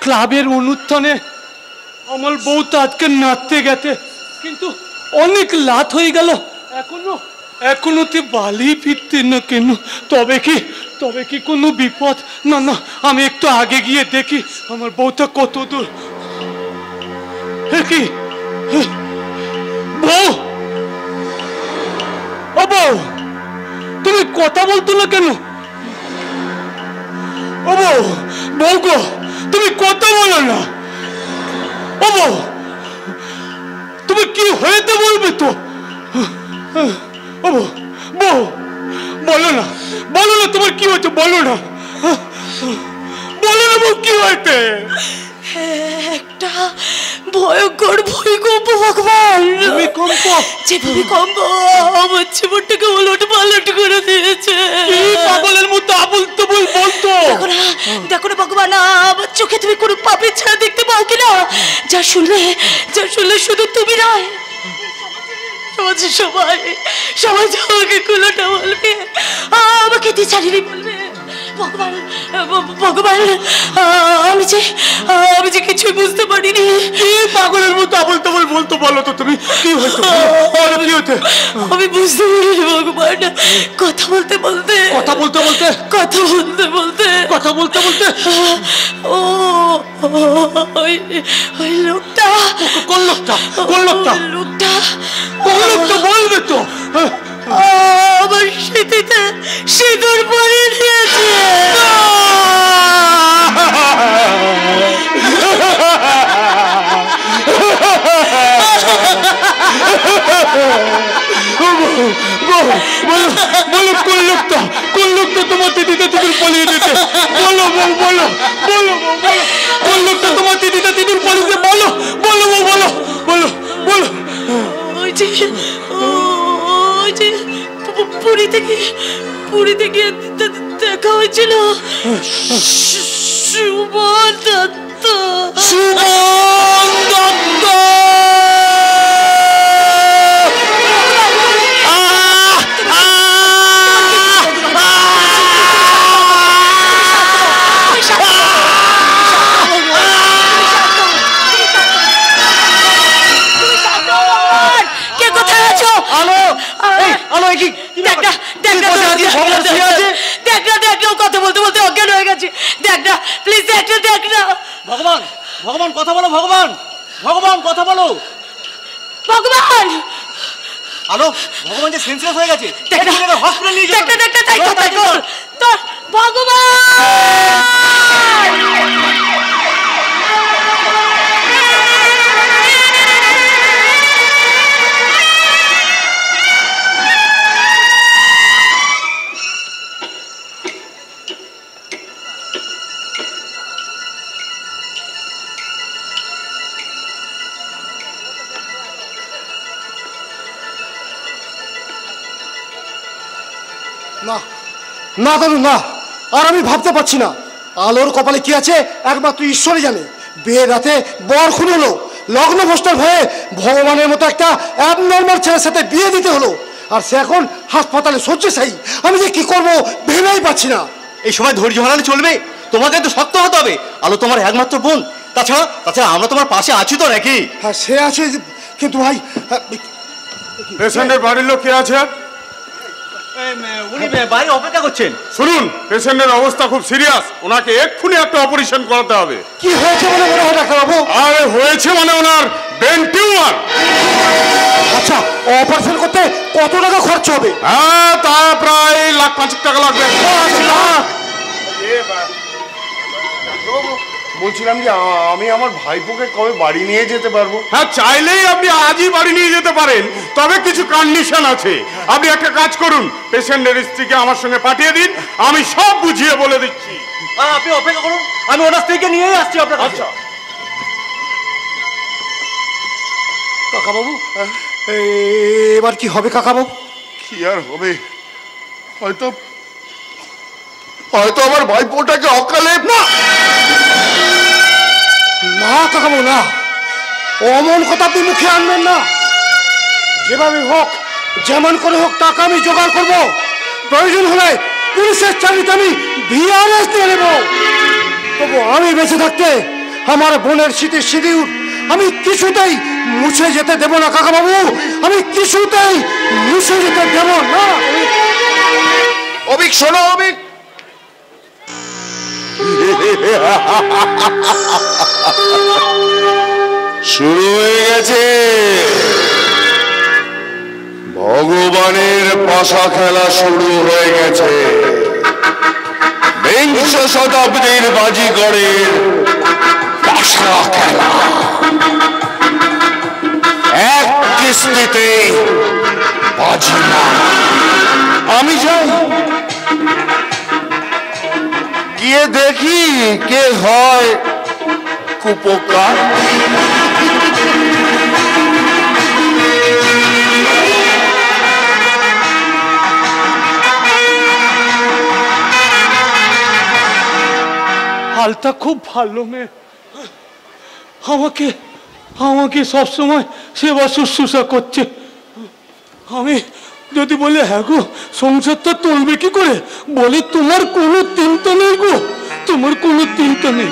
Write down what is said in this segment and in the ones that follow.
ক্লাবের অনুষ্ঠানে আমার বউ তো আজকে নাচতে গেছে, কিন্তু অনেক রাত হয়ে গেল, এখনো তুই বালি ফিরতে না কেন? তবে কি কোনো বিপদ? না না, আমি একটু আগে গিয়ে দেখি আমার বউটা কত দূর। কি বউ, ও বউ, তুমি কথা বলতো না কেন? ও বউ, বউ গো, তুমি কথা বলো না। ও বউ, তুমি কি হয়েছে বলবে তো? ও বউ, বউ বলো না, বলো না তোমার কি হয়েছে, বলো না, বলো না বউ কি হয়েছে? একটা ভয়ঙ্কর ভূমিকম্প ভগবান। ভূমিকম্প? যে ভূমিকম্প আমার জীবনটাকে উলট পালট করে দিয়েছে। পাগলের মতো আবুল তবুল বলতো। দেখো না ভগবান, আমার চোখে তুমি কোনো পাপের ছায়া দেখতে পাও কিনা? যা শুনলে শুধু তুমি নয়, সবাই আমাকে কুলোটা বলবে, আমাকে টিচারিনি বলবে। ভগবান ভগবান, আমি যে কিছুই বুঝতে পারিনি। কি পাগলের মতো আবুল তবুল বলতো? বলো তো তুমি কি হয়েছে? আমি বুঝতে পারিনি ভগবান। কথা বলতে ওই লোকটা। কোন লোকটা? বলবে তো। আমার স্মৃতিতে সিঁদুর পরিয়ে দিয়েছে। বলো কোন লোকটা তোমার দিদিটা তিদুর পালিয়ে দিতে? বলো বউ, বলো কোন লোকটা তোমার দিদিটা তিদুর পালিয়ে দিতে? বলো ওই যে পুরীতে গিয়ে দেখা হয়েছিল সুমন দত্ত। কথা বলতে অজ্ঞান হয়ে গেছে। দেখ না প্লিজ, দেখ না। ভগবান কথা বলো, ভগবান কথা বলো। ভগবান, আলো, ভগবান যে সেন্সলেস হয়ে গেছে, হসপিটাল নিয়ে যাও। তোর ভগবান। না দাদু না, আর আমি ভাবতে পারছি না। আলোর কপালে কি আছে একমাত্র ঈশ্বরই জানে। বিয়ের রাতে বর খুন হলো, লগ্ন ভ্রষ্টার ভয়ে ভগবানের মতো একটা অ্যাবনর্মাল ছেলের সাথে বিয়ে দিতে হলো, আর সে এখন হাসপাতালে শয্যাশায়ী। আমি যে কি করবো ভেবেই পাচ্ছি না। এই সময় ধৈর্য হারালে চলবে, তোমাকে তো শক্ত হতে হবে। আলো তোমার একমাত্র বোন, তাছাড়া আমরা তোমার পাশে আছি তো নাকি? হ্যাঁ সে আছে, কিন্তু ভাই পেশেন্টের বাড়ির লোক কে আছে? উনি বাইরে অপেক্ষা করছেন। শুনুন, পেশেন্টের অবস্থা খুব সিরিয়াস, ওনাকে এক্ষুনি একটা অপারেশন করাতে হবে। কি হয়েছে বলে মনে হয় ডাক্তারবাবু? আরে হয়েছে মানে ওনার ব্রেন টিউমার। আচ্ছা, অপারেশন করতে কত টাকা খরচ হবে? হ্যাঁ, তা প্রায় লাখ 5 টাকা লাগবে। বলছিলাম যে আমি আমার ভাইপোকে কবে বাড়ি নিয়ে যেতে পারবো? হ্যাঁ, চাইলেই আপনি আজই বাড়ি নিয়ে যেতে পারেন, তবে কিছু কন্ডিশন আছে। আপনি একটা কাজ করুন, পেশেন্টের স্ত্রীকে আমার সঙ্গে পাঠিয়ে দিন, আমি সব বুঝিয়ে বলে দিচ্ছি। আপনি অপেক্ষা করুন, আমি ওনার স্ত্রীকে নিয়েই আসছি আপনার কাছে। আচ্ছা কাকাবাবু, এবার কি হবে কাকাবাবু? কি আর হবে, হয়তো আমার ভাইপোটাকে অকালে। না কাকাবাবু না, অমন কথা আপনি মুখে আনবেন না। যেভাবে হোক, যেমন করে হোক টাকা আমি জোগাড় করব। প্রয়োজন হলে পুলিশের চাকরিতে আমি ভিআরএস দিয়ে নেব। তবু আমি বেঁচে থাকতে আমার বোনের স্মৃতির সিঁদুর আমি কিছুতেই মুছে যেতে দেব না কাকা বাবু, আমি কিছুতেই মুছে যেতে দেব না। অভিক শোনো, অভিক, শুরু হয়ে গেছে ভগবানের পাশা খেলা, শুরু হয়ে গেছে বিংশ শতাব্দীর বাজিগরের পাশা খেলা। এক কিস্তিতে বাজি না। আমি যাই, গিয়ে দেখি কে হয় কুপোকার। আলতা খুব ভালো মেয়ে, আমাকে আমাকে সবসময় সেবা শুশ্রূষা করছে। আমি যদি বলে হ্যাঁ গো সংসারটা চলবে কি করে, বলে তোমার কোনো চিন্তা নেই গো, তোমার কোনো চিন্তা নেই,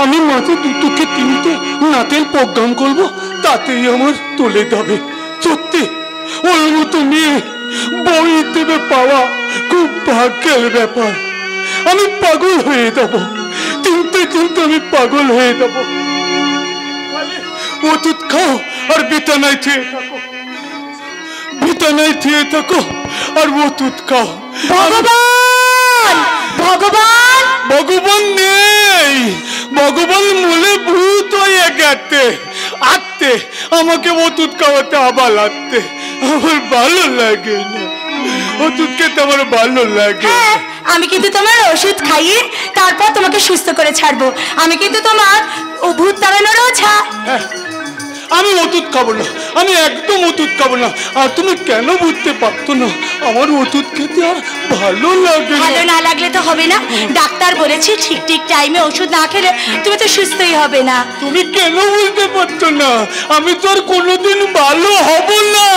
আমি মাঝে দুটোকে তিনটে নাটের প্রোগ্রাম করবো, তাতেই আমার চলে যাবে। সত্যি ওর মতো মেয়ে বই হিসেবে পাওয়া খুব ভাগ্যের ব্যাপার। আমি পাগল হয়ে যাবো, চিনতে চিনতে আমি পাগল হয়ে যাবো। ওষুধ খাও আর বিছানায় খেয়ে থাকো, বিছানায় খেয়ে থাকো আর ওষুধ খাও। ভগবান ভগবান ভগবান নেই, ভগবান মূলে ভূত হয়ে গেছে, আত্মে আমাকে ওষুধ খাওয়াতে আবার লাগতে আমার ভালো লাগে না, ওষুধ খেতে আমার ভালো লাগে। হ্যাঁ, আমি কিন্তু তোমার ওষুধ খাইয়ে তারপর তোমাকে সুস্থ করে ছাড়বো। আমি কিন্তু তোমার ভূত তাড়ানোরও আমি ওষুধ খাবো না, আমি একদম ওষুধ খাবো না। আর তুমি কেন বুঝতে পারতো না আমার ওষুধ খেতে আর ভালো লাগে? ভালো না লাগলে তো হবে না, ডাক্তার বলেছে ঠিক ঠিক টাইমে ওষুধ না খেলে তুমি তো সুস্থই হবে না। তুমি কেন বুঝতে পারছো না আমি তো আর কোনোদিন ভালো হব না?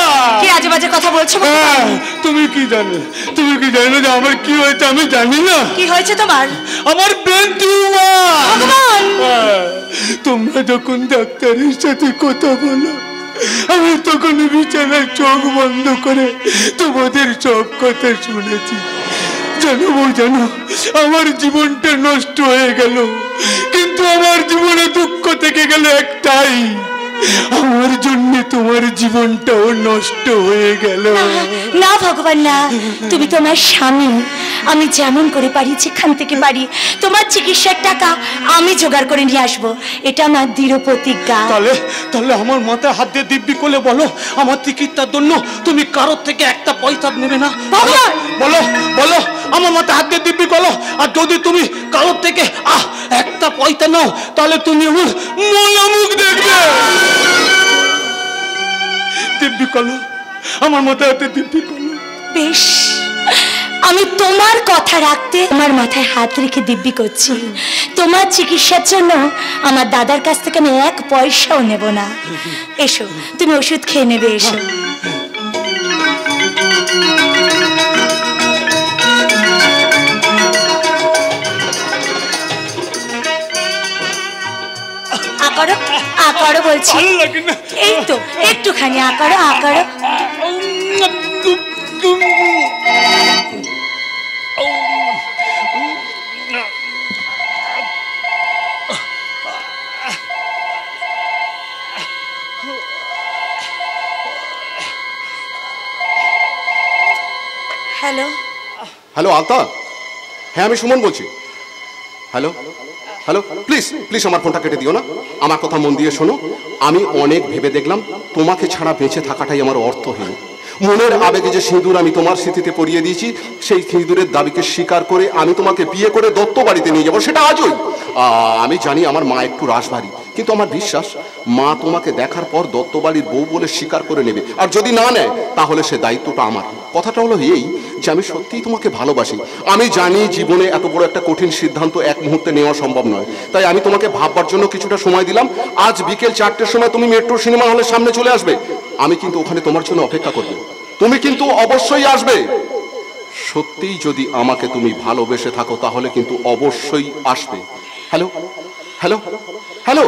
কি আজে বাজে কথা বলছো? হ্যাঁ, তুমি কি জানো, তুমি কি জানো যে আমার কি হয়েছে? আমি জানি না। কি হয়েছে তোমার? আমার ব্রেন টিউমার। ভগবান! তোমরা যখন ডাক্তারের সাথে কথা বলো আমি তখন বিছানায় চোখ বন্ধ করে তোমাদের সব কথা শুনেছি। জানো জানো আমার জীবনটা নষ্ট হয়ে গেল, কিন্তু আমার জীবনে দুঃখ থেকে গেল একটাই, আমার জন্য তোমার জীবনটাও নষ্ট হয়ে গেল। না ভগবান না, তুমি তোমার স্বামী, আমি যেমন করে পারি যেখান থেকে পারি তোমার চিকিৎসার টাকা আমি জোগাড় করে নিয়ে আসবো, এটা আমার দৃঢ় প্রতিজ্ঞা। তাহলে তাহলে আমার মাথায় হাত দিয়ে দিব্যি করলে বলো আমার চিকিৎসার জন্য তুমি কারোর থেকে একটা পয়সা নেবে না? ভগবান! বলো বলো আমার মাথায় হাত দিয়ে দিব্যি করো। আর যদি তুমি কারোর থেকে একটা পয়সা নাও তাহলে তুমি আমার মলা মুখ দেখবে। দিব্যি করো, আমার মাথায় হাতে দিব্যি করো। বেশ, আমি তোমার কথা রাখতে তোমার মাথায় হাত রেখে দিব্যি করছি, তোমার চিকিৎসার জন্য আমার দাদার কাছ থেকে আমি এক পয়সাও নেব না। এসো, তুমি ওষুধ খেয়ে নেবে, এসো। আকারো আকারো বলছি, এই তো একটুখানি আকারো আকারো। হ্যালো হ্যালো আলতা, হ্যাঁ আমি সুমন বলছি। হ্যালো হ্যালো, প্লিজ প্লিজ আমার ফোনটা কেটে দিও না, আমার কথা মন দিয়ে শোনো। আমি অনেক ভেবে দেখলাম তোমাকে ছাড়া বেঁচে থাকাটাই আমার অর্থহীন। মনের আবেগে যে সিঁদুর আমি তোমার স্মৃতিতে পরিয়ে দিয়েছি, সেই সিঁদুরের দাবিকে স্বীকার করে আমি তোমাকে বিয়ে করে দত্ত বাড়িতে নিয়ে যাবো, সেটা আজই। আমি জানি আমার মা একটু রাশভারী, কিন্তু আমার বিশ্বাস মা তোমাকে দেখার পর দত্ত বাড়ির বউ বলে স্বীকার করে নেবে। আর যদি না নেয় তাহলে সে দায়িত্বটা আমার। কথাটা হলো এই যে আমি সত্যিই তোমাকে ভালোবাসি। আমি জানি জীবনে এত বড় একটা কঠিন সিদ্ধান্ত এক মুহূর্তে নেওয়া সম্ভব নয়, তাই আমি তোমাকে ভাববার জন্য কিছুটা সময় দিলাম। আজ বিকেল 4টের সময় তুমি মেট্রো সিনেমা হলের সামনে চলে আসবে, আমি কিন্তু ওখানে তোমার জন্য অপেক্ষা করব। তুমি কিন্তু অবশ্যই আসবে। সত্যিই যদি আমাকে তুমি ভালোবেসে থাকো তাহলে কিন্তু অবশ্যই আসবে। হ্যালো হ্যালো হ্যালো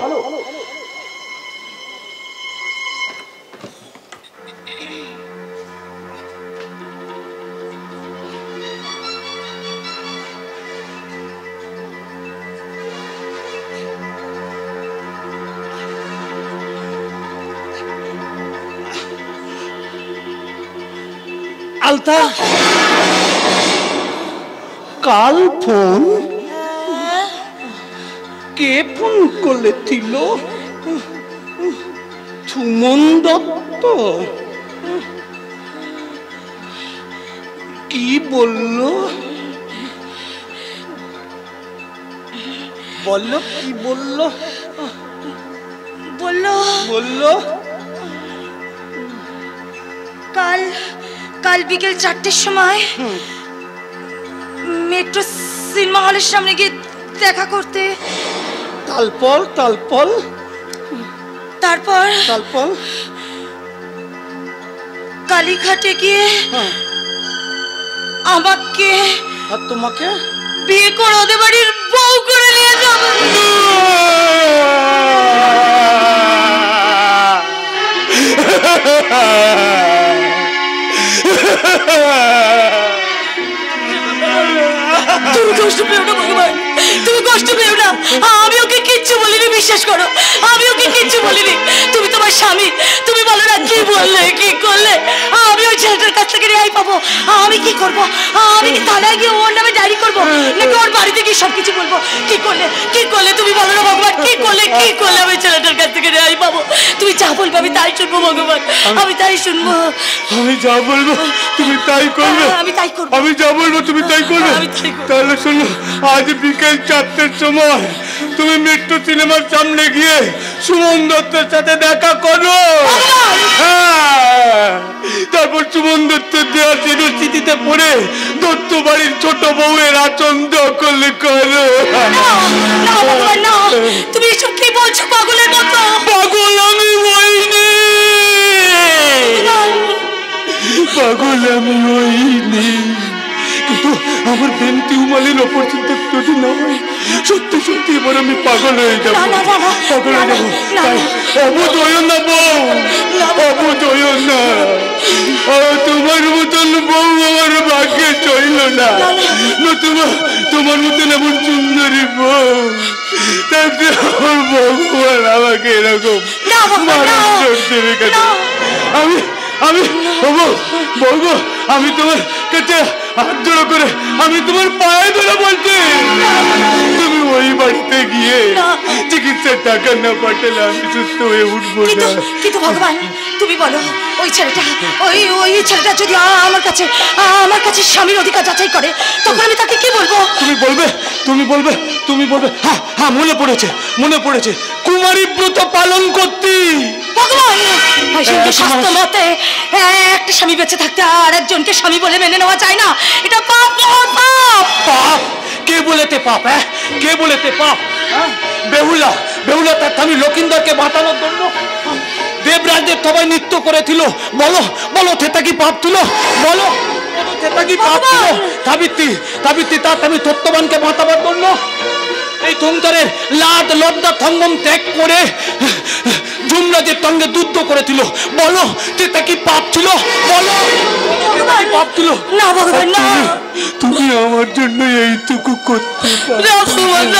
আলতা কাল ফোন কে ফোন করেছিল? সুমন দত্ত। কি বললো? বললো কি বললো? বললো কাল বিকেল 4টের সময় মেট্রো সিনেমা হলের সামনে গিয়ে দেখা করতে। তারপর কালীঘাটে গিয়ে আমাকে আর তোমাকে বিয়ে করে ওদের বাড়ির বউ করে নিয়ে যাবে। তুমি কষ্ট পেও না ভগবান, তুমি কষ্ট পেও না। আমি ওকে কিচ্ছু বলিনি, বিশ্বাস করো, আমি ওকে কিচ্ছু বলিনি। তুমি তোমার স্বামী, তুমি বলো না কি বললে কি করলে। আমি ওই ছেলেটার কাছ থেকে রেহাই পাবো। আমি কি করবো? আমি কি থানায় গিয়ে ওর নামে ডায়েরি করবো, নাকি ওর বাড়িতে গিয়ে সবকিছু বলবো? কি করলে তুমি বলো না ভগবান, কি করলে আমি ছেলেটার কাছ থেকে রেহাই পাবো? তুমি যা বলবে আমি তাই শুনবো ভগবান, আমি তাই শুনবো। আমি যা বলবো তুমি তাই করবে? আমি তাই করবো। আমি যা বলবো তুমি তাই করবে? তাহলে শোনো, আজ বিকেল 4টের সময় তুমি মেট্রো সিনেমার সামনে গিয়ে সুমন দত্তের সাথে দেখা করো। হ্যাঁ, তারপর সুমন দত্তের দেওয়া চিঠিতে পড়ে দত্ত বাড়ির ছোট বউয়ের আচরণ দখল করো। তুমি এসব কি বলছো পাগলের মতো? পাগল আমি হইনি, পাগল আমি হইনি, কিন্তু আমার বেন্তি উমালের অপরচুনিটি যদি না হয়, সত্যি সত্যি এবার আমি পাগল হয়ে যাবো, পাগল হয়ে যাবো। অবুধ হইও না বউ, অবুধ হইও না। তোমার মতন বউ আমার ভাগ্যে চইল না, তোমার মতন এমন সুন্দরী বউ, তাতে আমার ভগবান আমাকে এরকম মানুষ দেবে কেন? আমি বলবো, আমি তোমার কাছে হাত জোড়ো করে আমি তোমার পায়ে ধরে বলছি, তুমি ওই বাড়িতে গিয়ে চিকিৎসার টাকা না পাঠালে আমি সুস্থ হয়ে উঠবো না। কিন্তু ভগবান তুমি বলো, ওই ছেলেটা যদি আমার কাছে স্বামীর অধিকার যাচাই করে, তখন আমি তাকে কি বলবো? তুমি বলবে হ্যাঁ মনে পড়েছে কুমারী ব্রত পালন করতে। ভগবান, শাস্ত্র মতে একটা স্বামী বেঁচে থাকতে আর একজনকে স্বামী বলে মেনে নেওয়া যায় না, এটা পাপ। পাপ? কে বলেতে পাপ? কে বলেতে পাপ? বেহুলা তার স্বামী লক্ষিন্দরকে বাঁচানোর জন্য দেবরাজদের সবাই নৃত্য করেছিল। বলো সেটা কি পাপ ছিল? বলো সেটা কি পাপ ছিল? সাবিত্রী তার স্বামী সত্যবানকে বাঁচাবার জন্য এই সংসারের লাদ লজ্জা সঙ্গম ত্যাগ করে যমরাজের সঙ্গে যুদ্ধ করেছিল। বলো সেটা কি পাপ ছিল? বলো পাপ ছিল? না ভগবান না, তুমি আমার জন্য এইটুকু করতে পারো?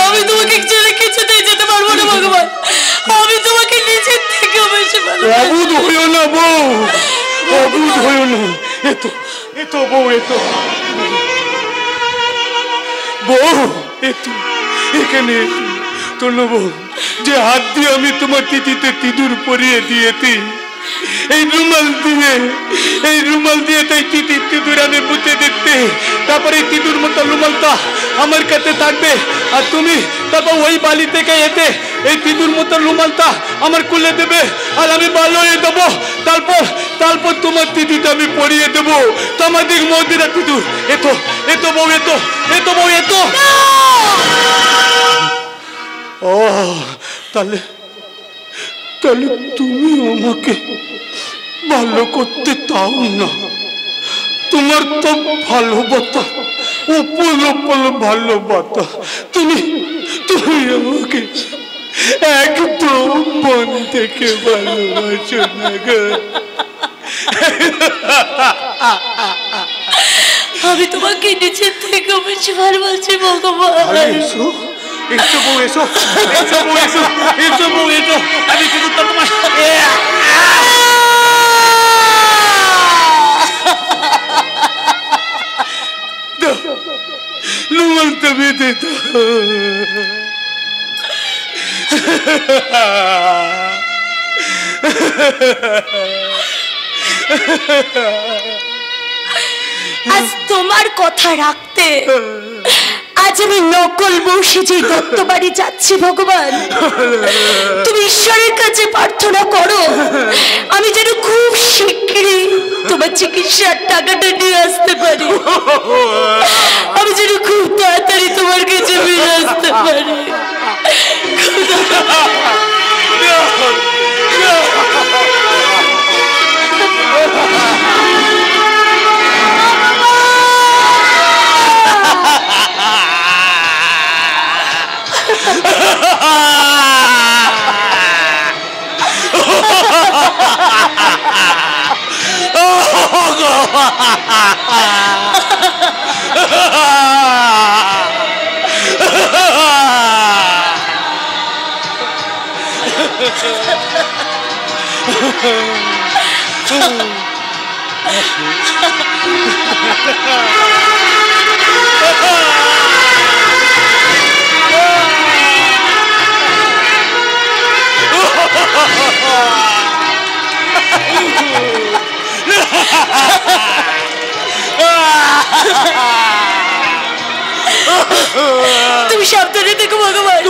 আমি তোমাকে ছেড়ে কিছুতেই যেতে পারবো না ভগবান, আমি তোমাকে নিজের থেকে বেশি ভালোবাসি। অবুধ হইও না বউ, অবুধ হইও না। এতো বউ, এখানে তোলো বউ, যে হাত দিয়ে আমি তোমার তিথিতে তিদুর পরিয়ে দিয়েছি, এই রুমাল দিয়ে তাই তিদুর আমি বুঝে দিতে, তারপরে এই তিদুর মতো রুমালটা আমার কাছে থাকবে, আর তুমি তারপর ওই বালি থেকে এতে এই তিদুর মতো রুমালটা আমার খুলে দেবে, আর আমি ভালো হয়ে দেবো। তারপর তোমার তিথিটা আমি পরিয়ে দেবো তোমাদের মন্দিরা তিদুর। এতো বউ, এতো। ও তাহলে তুমি আমাকে ভালো করতে চাও না? তোমার তো ভালোবাসা, উপলপল ভালোবাসা। তুমি আমাকে একদম মন থেকে ভালোবাসো না গো। আমি তোমাকে নিজের থেকে বেশি ভালোবাসি ভগবান। এসো বউ, এসো বউ, এসো বউ, এসো। আমি কিন্তু তোমার লুমলটা বেঁধে তো। আজ তোমার কথা রাখতে আজ আমি নকল বউ সেজে দত্ত বাড়ি যাচ্ছি ভগবান। তুমি ঈশ্বরের কাছে প্রার্থনা করো আমি যেন খুব শিগগিরই তোমার চিকিৎসার টাকাটা নিয়ে আসতে পারি, আমি যেন খুব তাড়াতাড়ি তোমার কাছে ফিরে আসতে পারি। তুমি সাবধানে দেখো ভগবান,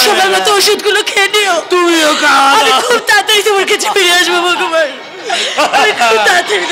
সময় মতো ওষুধগুলো খেয়ে নিও। তুমিও আমি খুব তাড়াতাড়ি তোমার কাছে ফিরে আসবো ভগবান, আমি খুব তাড়াতাড়ি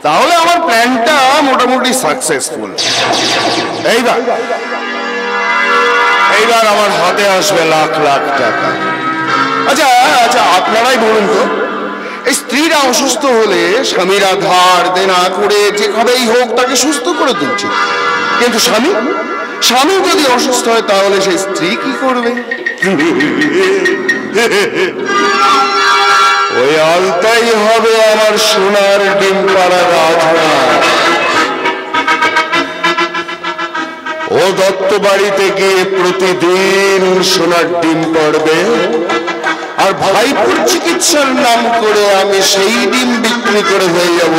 তাহলে আমার প্ল্যানটা মোটামুটি সাকসেসফুল। এইবার আমার হাতে আসবে লাখ লাখ টাকা। আচ্ছা আপনারাই বলুন তো, এই স্ত্রীরা অসুস্থ হলে স্বামীরা ধার দেনা করে যেভাবেই হোক তাকে সুস্থ করে তুলছে, কিন্তু স্বামী যদি অসুস্থ হয় তাহলে সেই স্ত্রী কি করবে? ওই আলতাই হবে আমার সোনার ডিম পাড়া রাজহাঁস। ও দত্ত বাড়িতে গিয়ে প্রতিদিন সোনার ডিম পড়বে, আর ভাইপুর চিকিৎসার নাম করে আমি সেই ডিম বিক্রি করে হয়ে যাব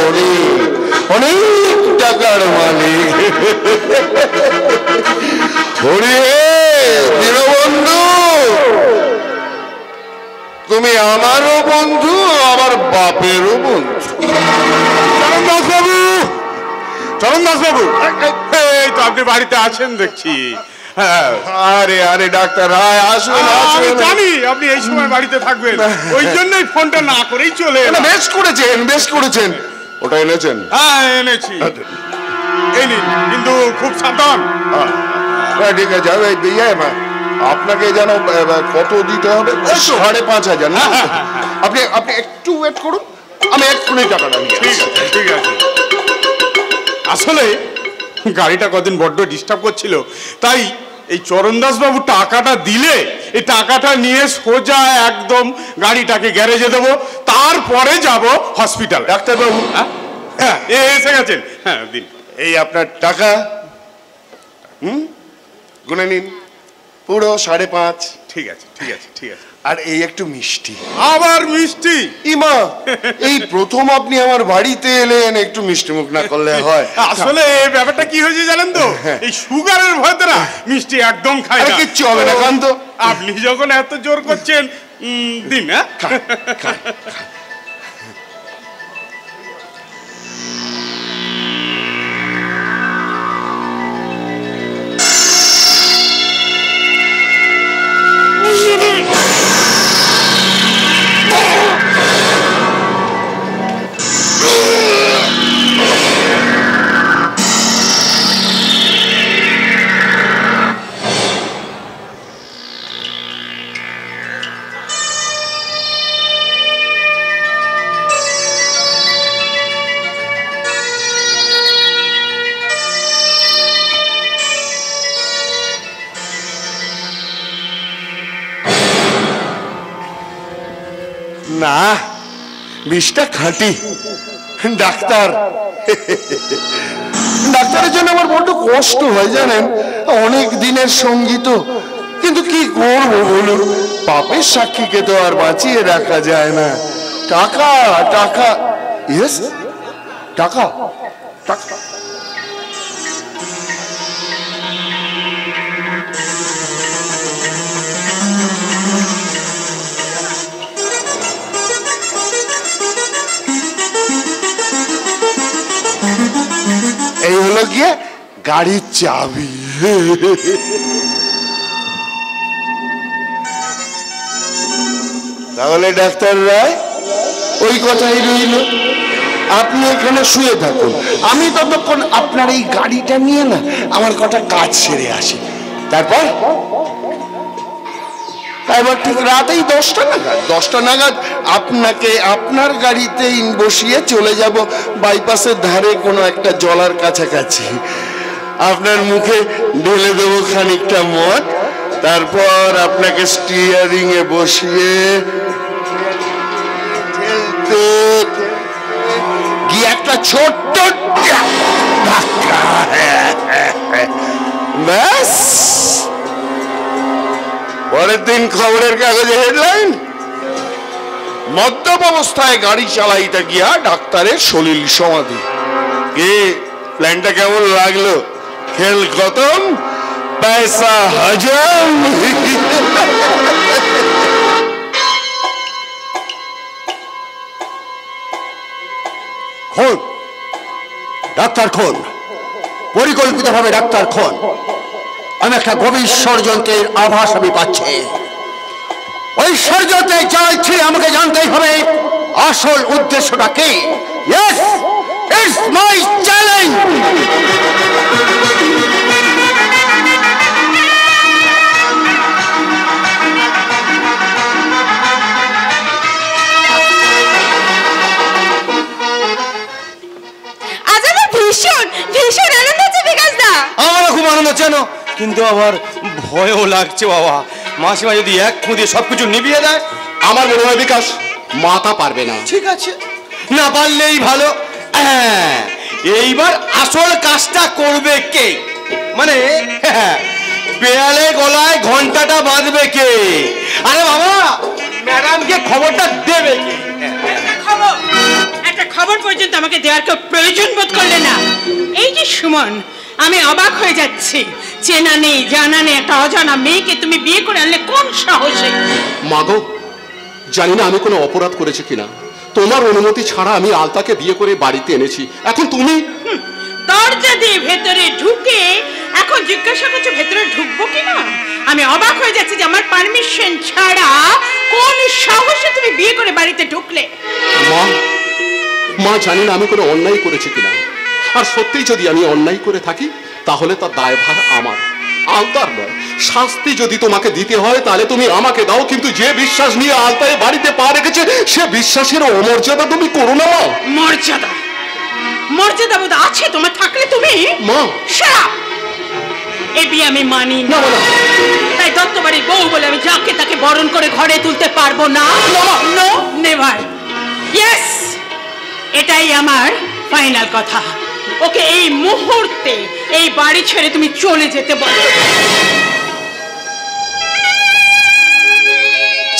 অনেক টাকার মালিক। দীনবন্ধু, তুমি আমারও বন্ধু, আমার বাপেরও বন্ধু। চরণ দাস বাবু, এই তো আপনি বাড়িতে আছেন দেখছি। আরে ডাক্তার রায়, আসুন। আমি জানি আপনি এই সময় বাড়িতে থাকবেন, ওই জন্যই ফোনটা না করেই চলে এলাম। বেশ করেছেন। ওটা এনেছেন? হ্যাঁ এনেছি, এই নিন, কিন্তু খুব সাবধান। ঠিক আছে, আপনাকে যেন কত দিতে হবে? 5,500 না? আপনি একটু ওয়েট করুন, আমি এক্ষুনি টাকাটা নিয়ে। ঠিক আছে। আসলে গাড়িটা কদিন বড্ড ডিস্টার্ব করছিল, তাই এই চরণদাস বাবু টাকাটা দিলে এই টাকাটা নিয়ে সোজা একদম গাড়িটাকে গ্যারেজে দেবো, তারপরে যাব হসপিটাল। ডাক্তারবাবু এসে গেছেন? হ্যাঁ দিন। এই আপনার টাকা, গুনে নিন, পুরো 5.5। ঠিক আছে। আর এই একটু মিষ্টি। আবার মিষ্টি? ইমা, এই প্রথম আপনি আমার বাড়িতে এলেন, একটু মিষ্টি মুখ না করলে হয়? আসলে এই ব্যাপারটা কি হয়েছে জানেন তো, এই সুগারের ভয়তে না মিষ্টি একদম খাই না। কিচ্ছু হবে না, কান্ত। আপনি যখন এত জোর করছেন, দিন। বিষটা খাঁটি। ডাক্তার, ডাক্তারের জন্য আমার বড্ড কষ্ট হয় জানেন, অনেক দিনের সঙ্গী তো। কিন্তু কি করবো বলুন, পাপের সাক্ষীকে তো আর বাঁচিয়ে রাখা যায় না। টাকা টাকা, ইয়েস, টাকা টাকা। এই হলো গিয়ে গাড়ির চাবি। তাহলে ডাক্তার রায়, ওই কথাই রইল, আপনি এখানে শুয়ে থাকুন, আমি ততক্ষণ আপনার এই গাড়িটা নিয়ে না আমার কটা কাজ সেরে আসি। তারপর ঠিক রাতেই 10টা নাগাদ আপনাকে আপনার গাড়িতে বসিয়ে চলে যাব বাইপাসের ধারে কোনো একটা জলার কাছাকাছি। আপনার মুখে ঢেলে দেবো খানিকটা মদ, তারপর আপনাকে স্টিয়ারিং এ বসিয়ে গিয়ে একটা ছোট্ট ধাক্কা, ব্যাস। পরের দিন খবরের কাগজে হেডলাইন, মদ্যপ অবস্থায় গাড়ি চালাইতে গিয়া ডাক্তারের সলিল সমাধি। কে প্ল্যানটা কেমন লাগলো? খেল খতম, পয়সা হজম। খুন, ডাক্তার খুন, পরিকল্পিতভাবে ডাক্তার খুন। আমি একটা গভীর ষড়যন্ত্রের আভাস আমি পাচ্ছি। ওই ষড়যন্ত্রে যা ইচ্ছে আমাকে জানতেই হবে আসল উদ্দেশ্যটা কি। Yes, it's my challenge. ভীষণ ভীষণ আনন্দ হচ্ছে বিকাশ দা। আমারও খুব আনন্দ হচ্ছে, কিন্তু আবার ভয়ও লাগছে বাবা। মাসিমা যদি এক খুঁজে সবকিছু নিভিয়ে দেয়, আমার মনে হয় বিকাশ মাতা পারবে না। ঠিক আছে, না পারলেই ভালো। হ্যাঁ, এইবার আসল কাজটা করবে কে? মানে বেয়ালে গলায় ঘন্টাটা বাঁধবে কে? আরে বাবা, ম্যাডামকে খবরটা দেবে কে? একটা খবর পর্যন্ত আমাকে দেওয়ার কেউ প্রয়োজন বোধ করলে না। এই যে সুমন, আমি অবাক হয়ে যাচ্ছি। চেনা নেই জানা নেই একটা অজানা মেয়েকে তুমি বিয়ে করে আনলে কোন সাহসে? মাগো, জানি না আমি কোনো অপরাধ করেছি কিনা। তোমার অনুমতি ছাড়া আমি আলতাকে বিয়ে করে বাড়িতে এনেছি। এখন তুমি দরজা দিয়ে ভেতরে ঢুকে এখন জিজ্ঞাসা করছো ভেতরে ঢুকবো কিনা? আমি অবাক হয়ে যাচ্ছি যে আমার পারমিশন ছাড়া কোন সাহসে তুমি বিয়ে করে বাড়িতে ঢুকলে? মা, মা জানি না আমি কোনো অন্যায় করেছি কিনা। আর সত্যিই যদি আমি অন্যায় করে থাকি তাহলে তার দায়ভার আমার, আলতার নয়। শাস্তি যদি তোমাকে দিতে হয় তাহলে তুমি আমাকে দাও, কিন্তু যে বিশ্বাস নিয়ে আলতায় বাড়িতে পা রেখেছে সে বিশ্বাসের অমর্যাদা তুমি করো না মা। মর্যাদা মর্যাদা বোধ আছে তোমার থাকলে তুমি মা। এ বিয়ে আমি মানি না। তাই দত্তবাড়ির বউ বলে আমি যাকে তাকে বরণ করে ঘরে তুলতে পারবো না। No never. ইয়েস, এটাই আমার ফাইনাল কথা। ওকে এই মুহূর্তে এই বাড়ি ছেড়ে তুমি চলে যেতে বলো।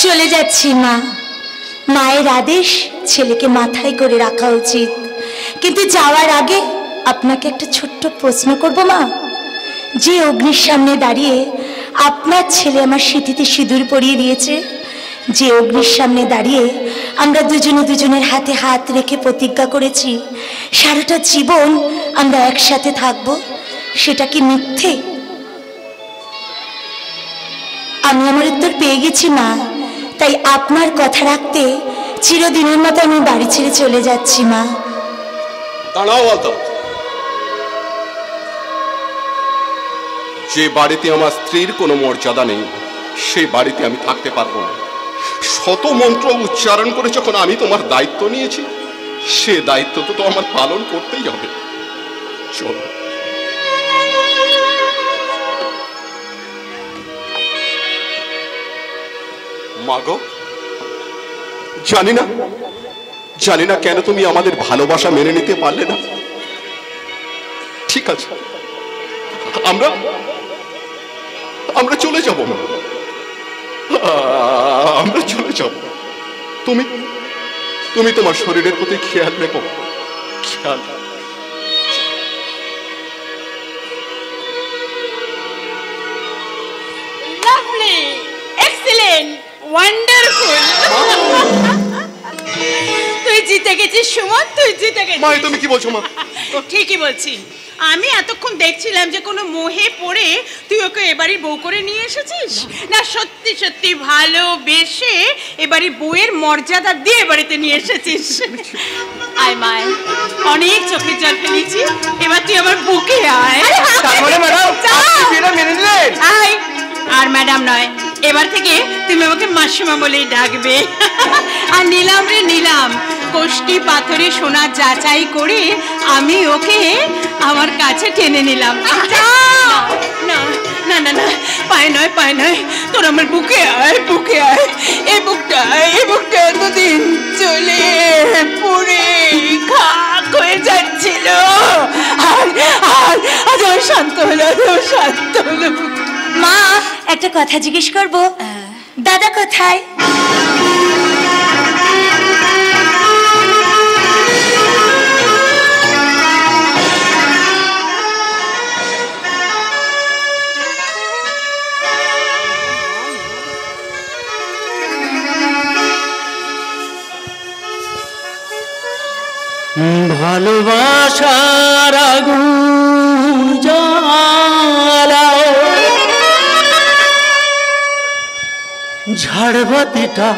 চলে যাচ্ছি মা। মায়ের আদেশ ছেলেকে মাথায় করে রাখা উচিত। কিন্তু যাওয়ার আগে আপনাকে একটা ছোট্ট প্রশ্ন করব মা। যে অগ্নির সামনে দাঁড়িয়ে আপনার ছেলে আমার স্মৃতিতে সিঁদুর পরিয়ে দিয়েছে, যে অগ্নির সামনে দাঁড়িয়ে আমরা দুজনে দুজনের হাতে হাত রেখে প্রতিজ্ঞা করেছি সারাটা জীবন আমরা একসাথে থাকব, সেটা কি মিথ্যে? আমি আমার উত্তর পেয়ে গেছি মা। তাই আপনার কথা রাখতে চিরদিনের মতো আমি বাড়ি ছেড়ে চলে যাচ্ছি মা। দাঁড়াও বলতো, যে বাড়িতে আমার স্ত্রীর কোনো মর্যাদা নেই সেই বাড়িতে আমি থাকতে পারবো না। শত মন্ত্র উচ্চারণ করে যখন আমি তোমার দায়িত্ব নিয়েছি সে দায়িত্ব তো আমার পালন করতেই হবে। চলো। জানি না জানি না কেন তুমি আমাদের ভালোবাসা মেনে নিতে পারলে না। ঠিক আছে, আমরা চলে যাব, আমরা চলে যাব। তুমি তোমার শরীরের প্রতি খেয়াল রেখো, খেয়াল। Lovely, excellent, wonderful. তুই জিতে গেছিস সুমন, তুই জিতে গেছিস। মা, তুমি কি বলছো মা? ঠিকই বলছি। আমি এতক্ষণ দেখছিলাম যে কোনো মোহে পড়ে তুই ওকে এবারে বউ করে নিয়ে এসেছিস, না সত্যি সত্যি ভালোবেসে এবারে বউয়ের মর্যাদা দিয়ে বাড়িতে নিয়ে এসেছিস। আয় মায়, অনেক চোখের জল ফেলেছি, এবার তুই আমার বুকে আয়। তারপরে ম্যাডাম আপনি বিয়েটা মেনে নিলেন? আয়। আর ম্যাডাম নয়, এবার থেকে তুমি আমাকে মাসিমা বলেই ডাকবে। আর নিলাম রে নিলাম, কোষ্টি পাথরে সোনা যাচাই করে আমি ওকে আমার কাছে টেনে নিলাম। না না না না, পায় নয়, পায় নয়, তোর আমার বুকে আয়, বুকে আয়। এই বুকটা এতদিন চলে পুরে খাক হয়ে যাচ্ছিল, আর আজ আমার শান্ত হলো, শান্ত হলো। মা, একটা কথা জিজ্ঞেস করবো? দাদা কোথায়? ভালোবাসার আগুন জ্বালাও, ঝাড়বাতিটা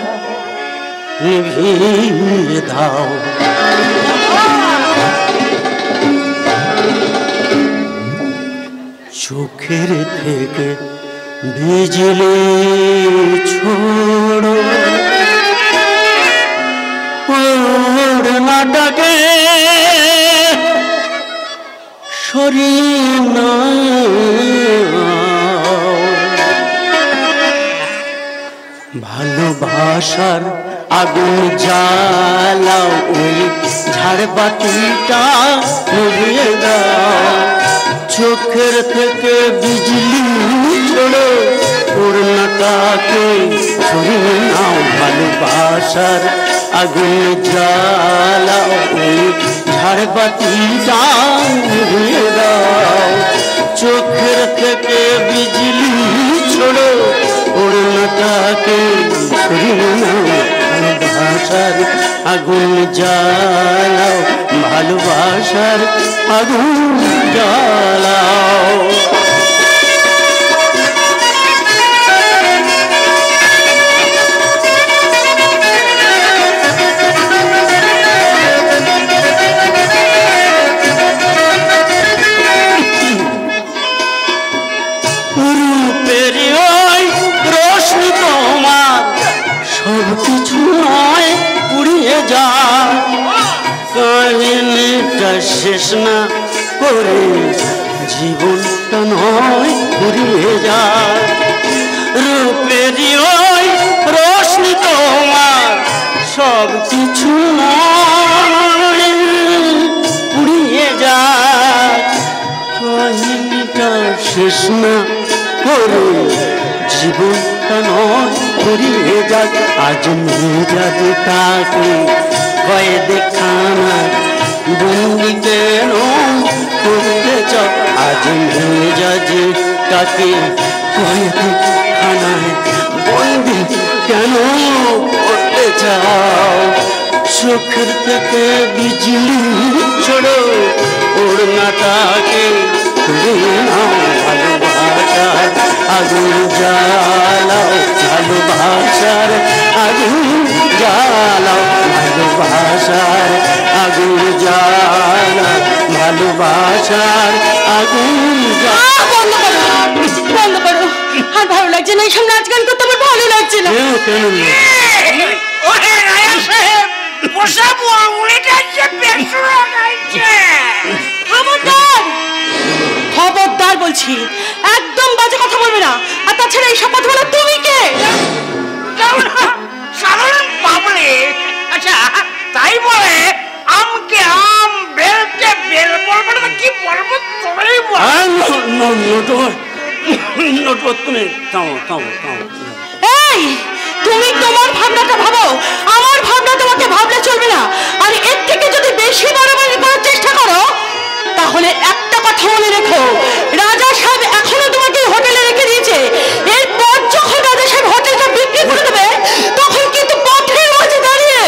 নিভিয়ে দাও। চোখের থেকে বিজলি ছোড়ো, ওড়নাটাকে সরিয়ে নাও। ভালোবাসার আগুন জ্বালাও, ওই ঝাড়বাতিটা নিভিয়ে দাও। চোখের থেকে বিজলি ছোড়ো, ওড়নাটাকে সরিয়ে নাও। ভালোবাসার আগুন জ্বালাও, ওই ঝাড়বাতিটা নিভিয়ে দাও। চোখের থেকে বিজলি ছোড়ো, ওড়নাটাকে সরিয়ে নাও। ভালোবাসার আগুন জ্বালাও, ভালোবাসার আগুন জ্বালাও। শেষ না করে জীবনটা নয় ফুরিয়ে যায়। রূপেরই ওই রোশনি তোমার সব কিছু নয় ফুরিয়ে যায়। কাহিনীটা শেষ না করে জীবনটা নয় ফুরিয়ে যায়। আজ মেজাজ তাকে কয়েদে খানা বন্দি কেন করতে চাও? আজ মেজাজ তাকে কয়েদে খানায় বন্দি কেন করতে চাও? চোখের থেকে বিজলি ছোড়ো, ওড়নাটাকে তুলে নাও। ভালোবাসার আগুন জ্বালাও, ভালোবাসার আগুন জ্বালাও, ভালোবাসার আগুন জ্বালাও, ভালোবাসার আগুন জ্বালাও। বন্ধ করো, আর ভালো লাগছে না, এইসব নাচ গান করতে আমার ভালো লাগছে না। খবরদার বলছি, একদম বাজে কথা বলবে না। আর তাছাড়া এই শপথ বলো তুমি কে? সাধারণ পাবলিক। আচ্ছা তাই বল, তুমি থামো থামো থামো। এই তুমি তোমার ভাবনাটা ভাবো, আমার ভাবনা তোমাকে ভাবলে চলবে না। আর এর থেকে যদি বেশি বাড়াবাড়ি করার চেষ্টা করো তাহলে একটা কথা মনে রেখো, রাজা সাহেব এখনো তোমাকে হোটেলে রেখে দিয়েছে। এরপর যখন রাজা সাহেব হোটেলটা বিক্রি করে দেবে তখন কিন্তু পথের মাঝে দাঁড়িয়ে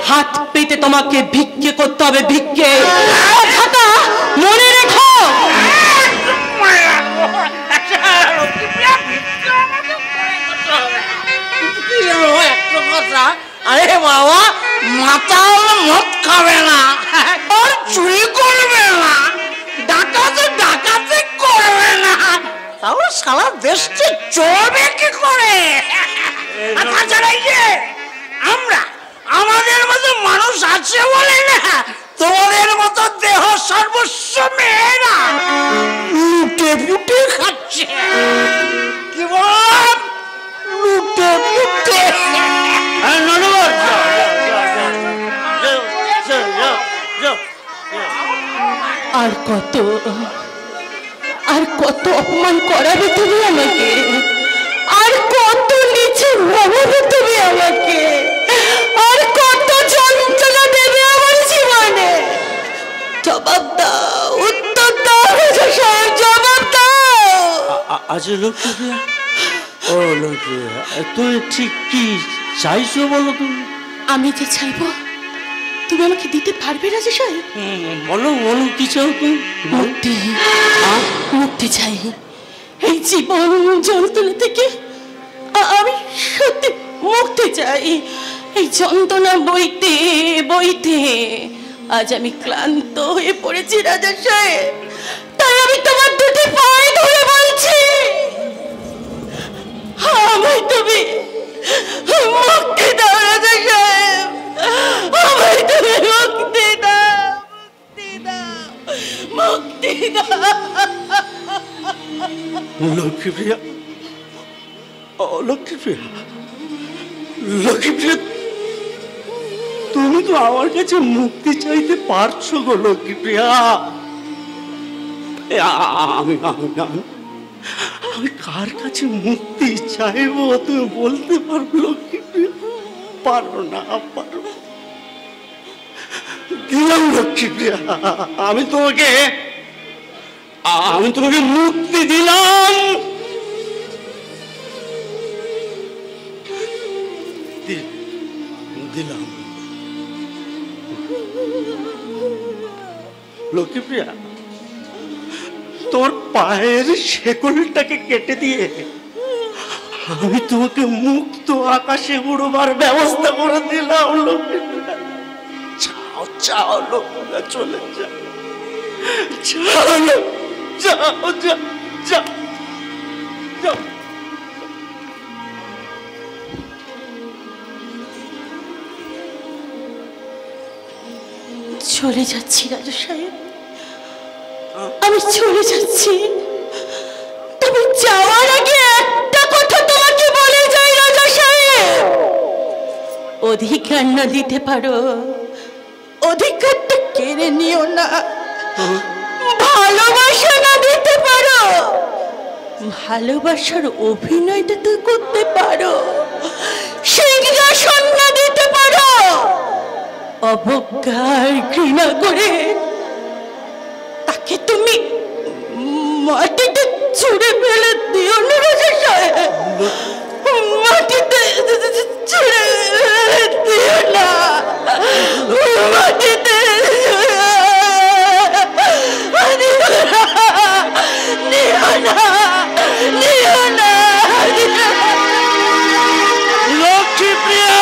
হাত পেতে তোমাকে ভিক্ষে করতে হবে, ভিক্ষে। কথাটা মনে রেখো। আরে বাবা, মাথা মদ খাবে না, আর চুরি করবে না, ডাকাতি করবে না, তাহলে সারা দেশে চলবে কি করে? তাছাড়া আমরা আমাদের মতো মানুষ আছে বলে না তোমাদের মতো দেহ সর্বস্ব মেয়েরা লুটে পুটে খাচ্ছে। কি বল? লুটে পুটে। আর কত অপমান করাবে তুমি আমাকে? আর কত নিচে ভাবাবে তুমি আমাকে? আর কত যন্ত্রণা দেবে আমার জীবনে? জবাব দাও, উত্তর দাও রাজা সাহেব, জবাব দাও। আচ্ছা লক্ষ্মীপ্রিয়া, ও লক্ষ্মীপ্রিয়া, তুমি ঠিক কি চাইছো বলো? তুমি আমি যে চাইবো তুমি আমাকে দিতে পারবে রাজা সাহেব? বলো বলো, কি চাও তুমি? মুক্তি, মুক্তি চাই এই জীবন যন্ত্রণা থেকে। আমি সত্যি মুক্তি চাই। এই যন্ত্রণা বইতে বইতে আজ আমি ক্লান্ত হয়ে পড়েছি রাজা সাহেব। তাই আমি তোমার দুটি পায়ে ধরে বলছি, আমায় তুমি মুক্তি দাও রাজা সাহেব, আমায় তুমি মুক্তি দাও, মুক্তি দাও, মুক্তি দাও। লক্ষ্মীপ্রিয়া, ও লক্ষ্মীপ্রিয়া, লক্ষ্মীপ্রিয়া, তুমি তো আমার কাছে মুক্তি চাইতে পারছো গো লক্ষ্মীপ্রিয়া। আমি কার কাছে মুক্তি চাইবো তুমি বলতে পারো লক্ষ্মীপ্রিয়া? পারো না, পারো। দিলাম লক্ষ্মীপ্রিয়া, আমি তোমাকে মুক্তি দিলাম। দিলাম লক্ষ্মীপ্রিয়া, তোর পায়ের শেকলটাকে কেটে দিয়ে আমি তোমাকে মুক্ত আকাশে উড়বার ব্যবস্থা করে দিলাম লক্ষ্মীপ্রিয়া। যাও যাও লক্ষ্মীপ্রিয়া, চলে যাও, যাও যাও যাও যাও যাও। চলে যাচ্ছি রাজা সাহেব, আমি চলে যাচ্ছি। তবে যাওয়ার আগে একটা কথা তোমাকে বলে যাই রাজা সাহেব, অধিকার না দিতে পারো, অধিকারটা কেড়ে নিও না। ভালোবাসা না দিতে পারো, ভালোবাসার অভিনয়টা তো করতে পারো। সিংহাসন না দিতে পারো, অবজ্ঞার ঘৃণা করে তাকে তুমি মাটিতে ছুঁড়ে ফেলে দিও না রাজা সাহেব, মাটিতে ছুঁড়ে ফেলে দিও না, মাটিতে নিও না, নিও না। লক্ষ্মীপ্রিয়া,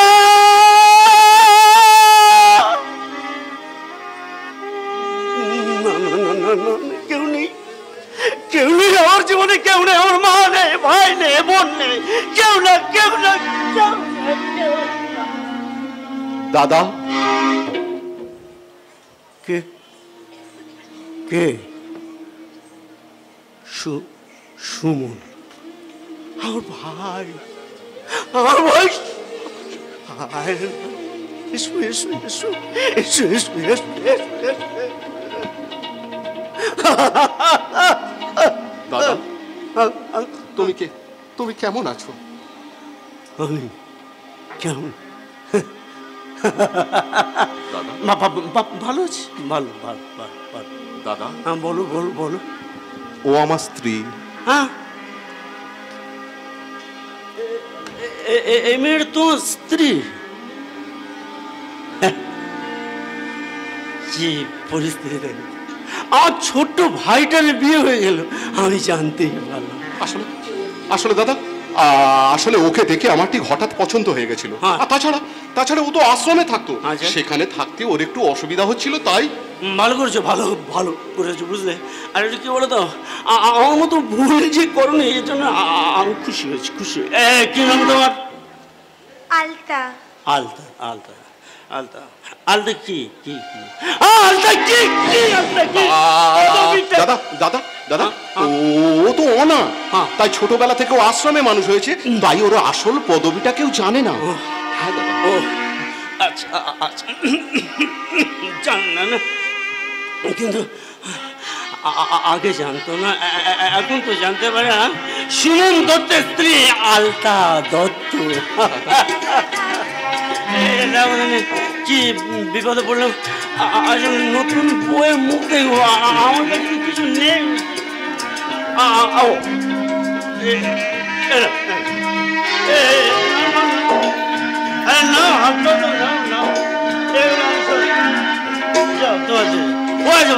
কেউ নেই, কেউ নেই আমার জীবনে, কেউ নেই, আমার মা নেই, ভাই নেই, বোন নেই, কেউ না, কেউ না, কেউ না। দাদা, কে কে? সুমন, আমার ভাই, আমার ভাই। এসো এসো এসো এসো এসো এসো এসো। দাদা তুমি কেমন আছো? আমি কেমন ভালো আছি, ভালো ভালো ভালো ভালো। দাদা বলো বলো বলো। ও আমার স্ত্রী। হ্যাঁ, এই মেয়ের তোমার স্ত্রী? যে পরিস্থিতিতে আমার ছোট্ট ভাইটার বিয়ে হয়ে গেল আমি জানতেই পারলাম। আসলে দাদা আসলে ওকে দেখে আমার ঠিক হঠাৎ পছন্দ হয়ে গেছিল। আর তাছাড়া ও তো আশ্রমে থাকতো, সেখানে থাকতে ওর একটু অসুবিধা হচ্ছিল, তাই। ভালো করেছো, ভালো ভালো করেছো, বুঝলে। আর কি বলো তো, আমার মতো ভুল যে করোনি এর জন্য আমি খুশি হয়েছি, খুশি। কি নাম তোমার? আলতা। আলতা আলতা আলতা আলতা কি কি কি আলতা কি কি আলতা কি? দাদা দাদা দাদা ও তো অনাথ, তাই ছোটবেলা থেকে ও আশ্রমে মানুষ হয়েছে, তাই ওর আসল পদবিটা কেউ জানে না। হ্যাঁ দাদা। ও আচ্ছা আচ্ছা, জান না, কিন্তু আগে জানতো না, এখন তো জানতে পারে না। সুমন দত্তের স্ত্রী আলতা দত্ত। কি বিপদে পড়লাম, নতুন বইয়ের মুখ দেখবো, আমার কাছে কিছু নেই।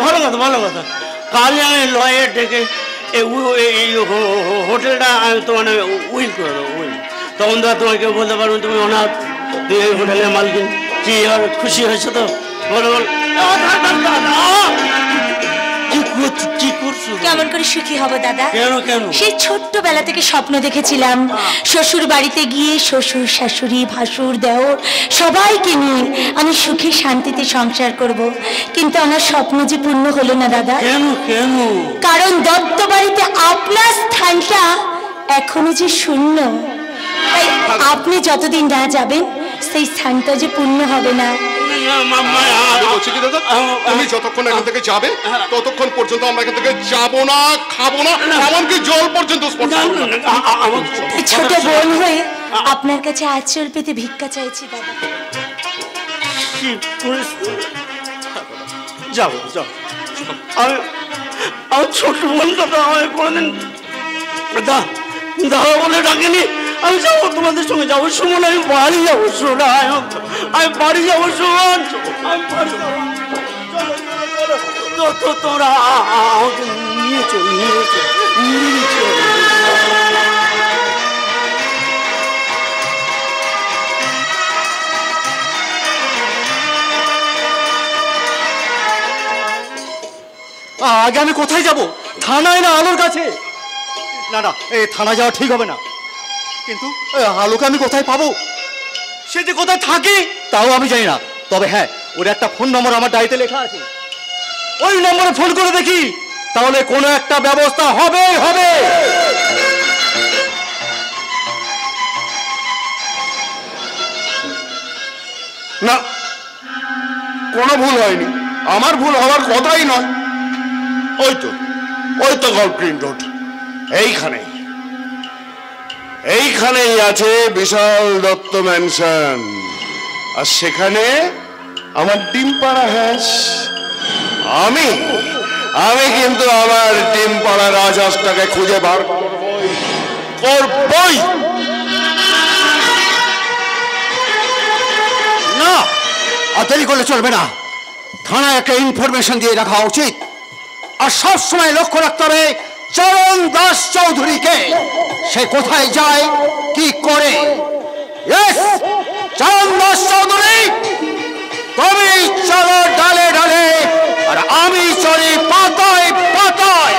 ভালো কথা, ভালো কথা। কালই আমি লয়ের ডেকে এই হোটেলটা আমি তোমার নামে উইল করে দেবো, উইল। তখন তো তোমাকে বলতে পারবো তুমি অনাথ, তুই এই হোটেলের মালকিন। কি আর খুশি হয়েছে তো? বলো বল। কি করছো? কেমন করে সুখী হব দাদা? কেন কেন? সেই ছোট্টবেলা থেকে স্বপ্ন দেখেছিলাম শ্বশুর বাড়িতে গিয়ে শ্বশুর শাশুড়ি ভাসুর দেওর সবাইকে নিয়ে আমি সুখে শান্তিতে সংসার করব, কিন্তু আমার স্বপ্ন যে পূর্ণ হলো না দাদা। কেন কেন? কারণ দত্ত বাড়িতে আপনার স্থানটা এখনো যে শূন্য, তাই আপনি যতদিন না যাবেন সেই স্থানটা যে পূর্ণ হবে না। বলছি কি দাদা, তুমি যতক্ষণ এখান থেকে যাবে ততক্ষণ পর্যন্ত আমরা এখান থেকে যাবো না, খাবো না, এমনকি জল পর্যন্ত স্পর্শ করবো না। ছোট বোন হয়ে আপনার কাছে আঁচল পেতে ভিক্ষা চাইছি দাদা। যাও যাও, আমি ছোট বোনটা তো আমার কোনদিন দাদা বলে ডাকেনি। আমি যাবো, তোমাদের সঙ্গে যাবো। সুমন, আমি বাড়ি যাবো। শোনা, আমি বাড়ি যাবো। সুমন, আমি বাড়ি যাবো। চলো চলো চলো, তোমরা আমাকে নিয়ে চল, নিয়ে চল, নিয়ে চল। আগে আমি কোথায় যাব? থানায় না আলোর কাছে? না না, এই থানা যাওয়া ঠিক হবে না। কিন্তু আলোকে আমি কোথায় পাবো? সে যে কোথায় থাকে তাও আমি জানি না। তবে হ্যাঁ, ওর একটা ফোন নম্বর আমার ডায়েরিতে লেখা আছে, ওই নম্বরে ফোন করে দেখি, তাহলে কোনো একটা ব্যবস্থা হবে হবে। না, কোনো ভুল হয়নি, আমার ভুল হওয়ার কথাই নয়। ওই তো গল্ফগ্রিন রোড, এইখানেই আছে বিশাল দত্ত ম্যানশন, আর সেখানে আমার ডিম পাড়া হাঁস। আমি কিন্তু আমার ডিম পাড়া রাজহাঁসটাকে খুঁজে বার করবই। না, আর দেরি করলে চলবে না। থানায় একটা ইনফরমেশন দিয়ে রাখা উচিত, আর সব সময় লক্ষ্য রাখতে হবে চরণ দাস চৌধুরীকে, সে কোথায় যায় কি করে। চরণ দাস চৌধুরী, তুমি চলো ডালে ডালে, আর আমি চলি পাতায় পাতায়।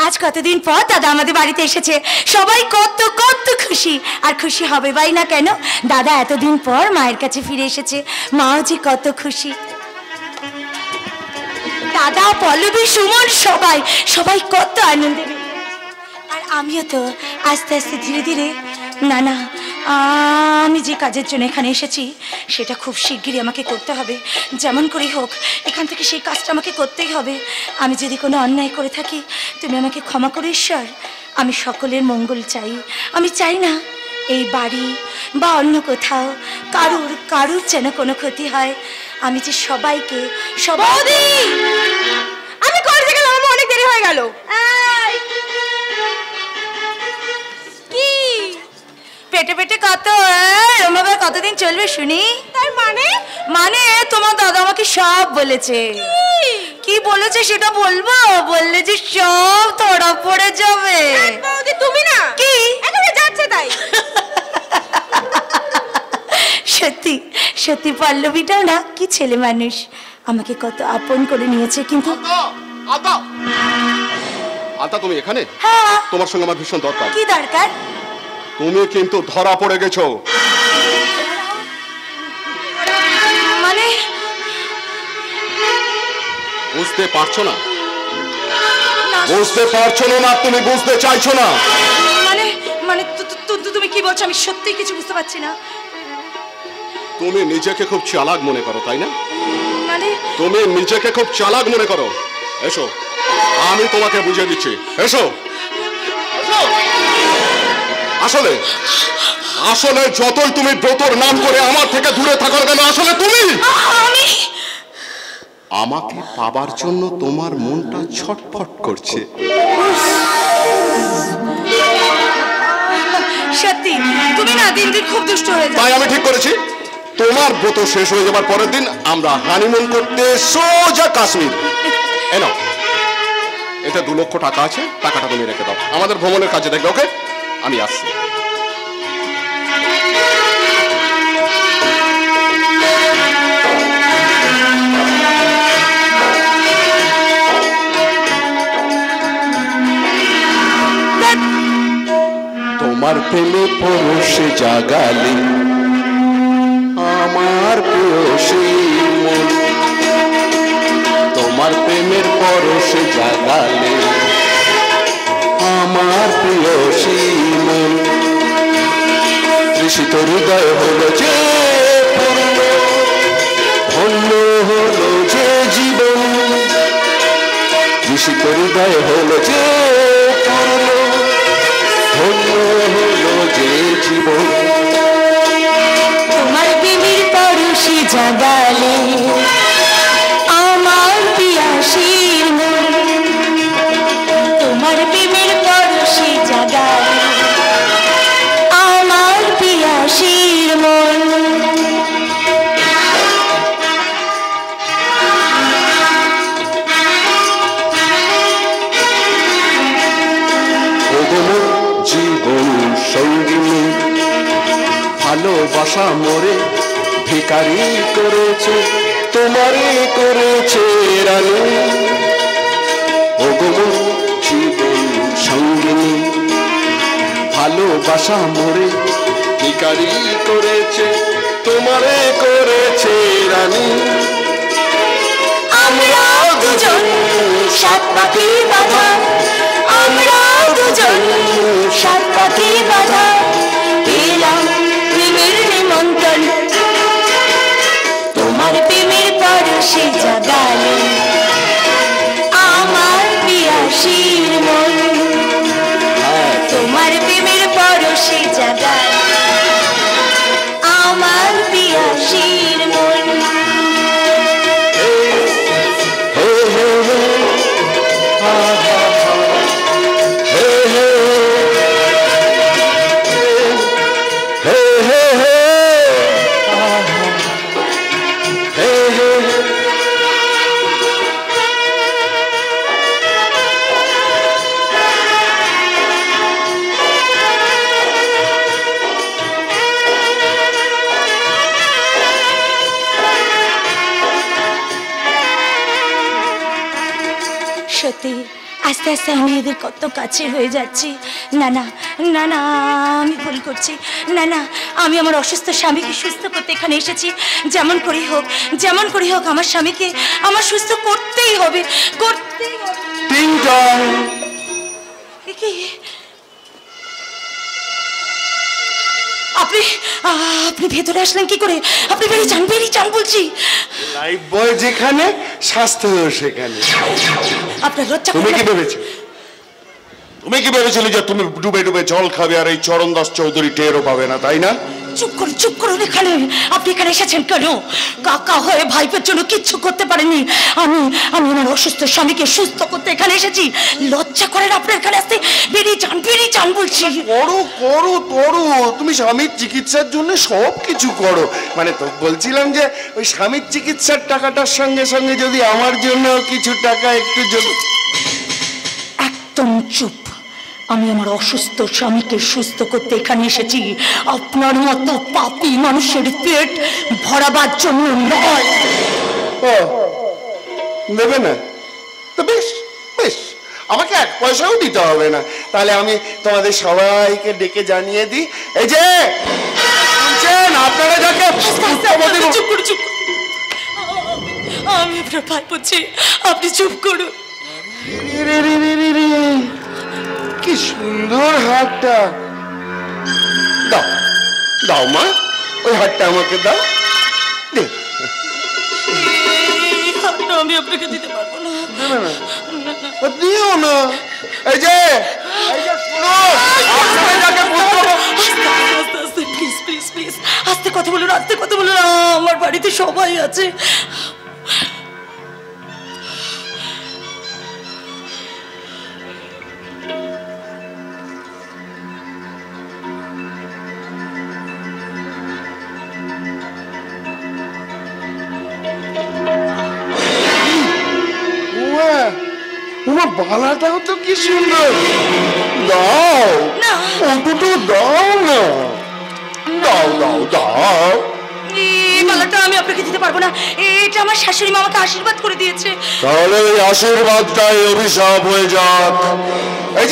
আজ কতদিন পর দাদা আমাদের বাড়িতে এসেছে, সবাই কত কত খুশি। আর খুশি হবে ভাই না কেন, দাদা এতদিন পর মায়ের কাছে ফিরে এসেছে, মাও যে কত খুশি। দাদা, পল্লবী, সুমন, সবাই কত আনন্দে। আর আমিও তো আস্তে আস্তে ধীরে ধীরে, না আমি যে কাজের জন্য এখানে এসেছি সেটা খুব শিগগিরই আমাকে করতে হবে। যেমন করেই হোক এখান থেকে সেই কাজটা আমাকে করতেই হবে। আমি যদি কোনো অন্যায় করে থাকি তুমি আমাকে ক্ষমা করো ঈশ্বর। আমি সকলের মঙ্গল চাই। আমি চাই না এই বাড়ি বা অন্য কোথাও কারুর যেন কোনো ক্ষতি হয়। আমি যে সবাইকে আমি কলেজে গেলাম, আমার অনেক দেরি হয়ে গেল। কি পেটে পেটে কত এভাবে কতদিন চলবে শুনি? তার মানে তোমার দাদা আমাকে সব বলেছে। কি বলেছে সেটা বলবো? বললে যে সব ধরা পড়ে যাবে। তুমি না কি এখানে যাচ্ছে তাই? সত্যি সত্যি পল্লবীটাও না কি ছেলে মানুষ, আমাকে কত আপন করে নিয়েছে। কিন্তু আলতা তুমি এখানে? হ্যাঁ। তোমার সঙ্গে আমার ভীষণ দরকার। কি দরকার? তুমি কিন্তু ধরা পড়ে গেছো। মানে বুঝতে পারছো না? বুঝতে পারছো না? তুমি বুঝতে চাইছো না? মানে তুমি কি বলছো? আমি সত্যি কিছু বুঝতে পারছি না। তুমি নিজেকে খুব চালাক মনে করো, তাই না? মানে তুমি নিজেকে খুব চালাক মনে করো। এসো, আমি তোমাকে বুঝিয়ে দিচ্ছি। এসো। আসলে আসলে যতই তুমি ব্রতর নাম করে আমার থেকে দূরে থাকো কেন, আসলে তুমি আমাকে পাবার জন্য তোমার মনটা ছটফট করছে। সত্যি তুমি না দিন দিন খুব দুষ্ট হয়ে যাচ্ছ। তাই আমি ঠিক করেছি তোমার ব্রত শেষ হয়ে যাবার পরের দিন আমরা হানিমুন করতে সোজা কাশ্মীর। এনো, এটা 2 লক্ষ টাকা আছে, টাকাটা তুমি রেখে দাও, আমাদের ভ্রমণের কাজে দেখবে। ওকে, আমি আসছি। তোমার প্রেমে পরশে জাগালে আমার প্রেয়সী মন, তোমার প্রেমের পরশে জাগালে আমার প্রেয়সী মন, তৃষিত হৃদয় হলো যে পূর্ণ, ধন্য হলো যে জীবন, তৃষিত হৃদয় হলো যে পূর্ণ, ধন্য হলো যে জীবন। তোমার প্রেমের পরশে জাগালে আমার পিয়াসীর মন, তোমার প্রেমের পরশে জাগালে আমার পিয়াসীর মন। জীবন সঙ্গিনী ভালোবাসা মোরে ভিখারি করেছে, তোমারে করেছে রানী। ওগো জীবন সঙ্গিনী ভালোবাসা মোরে ভিখারি করেছে, তোমারে করেছে রানী। আমরা দুজন সাত পাখি বাঁধা, আমরা দুজন সাত পাখি বাঁধা, পেলাম প্রেমের নিমন্ত্রণ, তোমার প্রেমের পরশে জাগালে আমার পিয়াসীর মন, তোমার প্রেমের পরশে জাগালে আমার পিয়াসীর মন। সত্যি আস্তে আস্তে আমি এদের কত কাছে হয়ে যাচ্ছি। না না না না, আমি ভুল করছি। না না, আমি আমার অসুস্থ স্বামীকে সুস্থ করতে এখানে এসেছি। যেমন করেই হোক আমার স্বামীকে আমার সুস্থ করতেই হবে, করতেই হবে। আপনি আপনি ভেতরে আসলেন কি করে? আপনি বেরিয়ে যান বলছি। লাইফ বয় যেখানে, স্বাস্থ্য সেখানে। আপনার লজ্জা তুমি কি ভেবেছো? তুমি কি ভেবেছিলে যে তুমি ডুবে ডুবে জল খাবে আর এই চরণদাস চৌধুরী টেরও পাবে না, তাই না? চুপ করুন। এখানে আপনি এখানে এসেছেন কেন? কাকা হয়ে ভাইপের জন্য কিচ্ছু করতে পারেনি। আমি আমার অসুস্থ স্বামীকে সুস্থ করতে এখানে এসেছি। লজ্জা করেন আপনার এখানে আসতে? বেরিয়ে যান বলছি। করো তুমি স্বামীর চিকিৎসার জন্য সব কিছু করো। মানে তো বলছিলাম যে ওই স্বামীর চিকিৎসার টাকাটার সঙ্গে সঙ্গে যদি আমার জন্য কিছু টাকা একটু একদম চুপ। আমি আমার অসুস্থ স্বামীকে সুস্থ করতে এখানে এসেছি, আপনার মতো পাপী মানুষের পেট ভরাবার জন্য নয়। নেবে না তো বেশ, আমাকে 1 পয়সাও দিতে হবে না। তাহলে আমি তোমাদের সবাইকে ডেকে জানিয়ে দিই, এই যে শুনছেন আপনারা যাকে চুপ। আমি আপনার ভাই বলছি, আপনি চুপ করুন। কি সুন্দর হাতটা। দাও মা, ওই হাতটা আমাকে দাও। আমি আপনাকে দিতে পারবো না। দিও না। এই যে শুনো, প্লিজ আস্তে কথা বলুন। আমার বাড়িতে সবাই আছে। বালাটাও তো কি সুন্দর। দাও দুটো, দাও না, দাও। এই মালাটা আমি আপনাকে দিতে পারবো না। এটা আমার শাশুড়ি মা আমাকে আশীর্বাদ করে দিয়েছে। তাহলে ওই আশীর্বাদটাই অভিশাপ হয়ে যাক। এই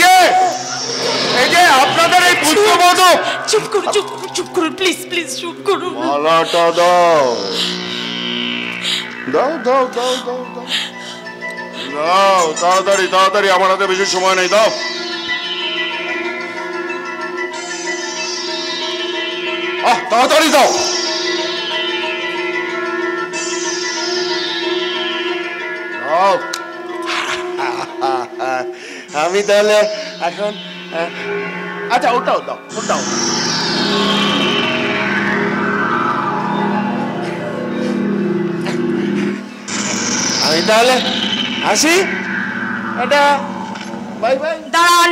যে আপনাদের এই পুত্রবধূ। চুপ করুন প্লিজ চুপ করুন। মালাটা দাও। তাড়াতাড়ি, আমার হাতে বেশি সময় নেই, দাও। তাড়াতাড়ি দাও। আমি তাহলে এখন, আচ্ছা ওটাও দাও। আমি তাহলে আসি। এটা বাই। দাঁড়ান।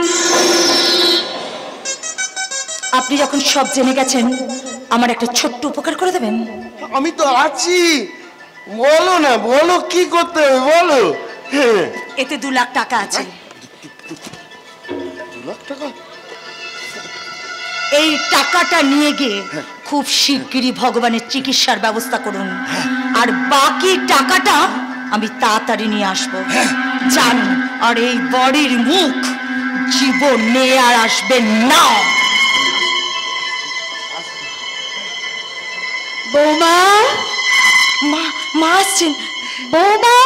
আপনি যখন সব জেনে গেছেন, আমার একটা ছোট্ট উপকার করে দেবেন? আমি তো আছি, বলো কি করতে হবে বলো। এতে 2 লাখ টাকা আছে। 2 লাখ টাকা? এই টাকাটা নিয়ে গিয়ে খুব শিগগিরই ভগবানের চিকিৎসার ব্যবস্থা করুন, আর বাকি টাকাটা আমি তাড়াতাড়ি নিয়ে আসবো। যান, আর এই বডির মুখ জীবনে আর আসবেন না। বৌমা, মা আসছেন। বৌমা,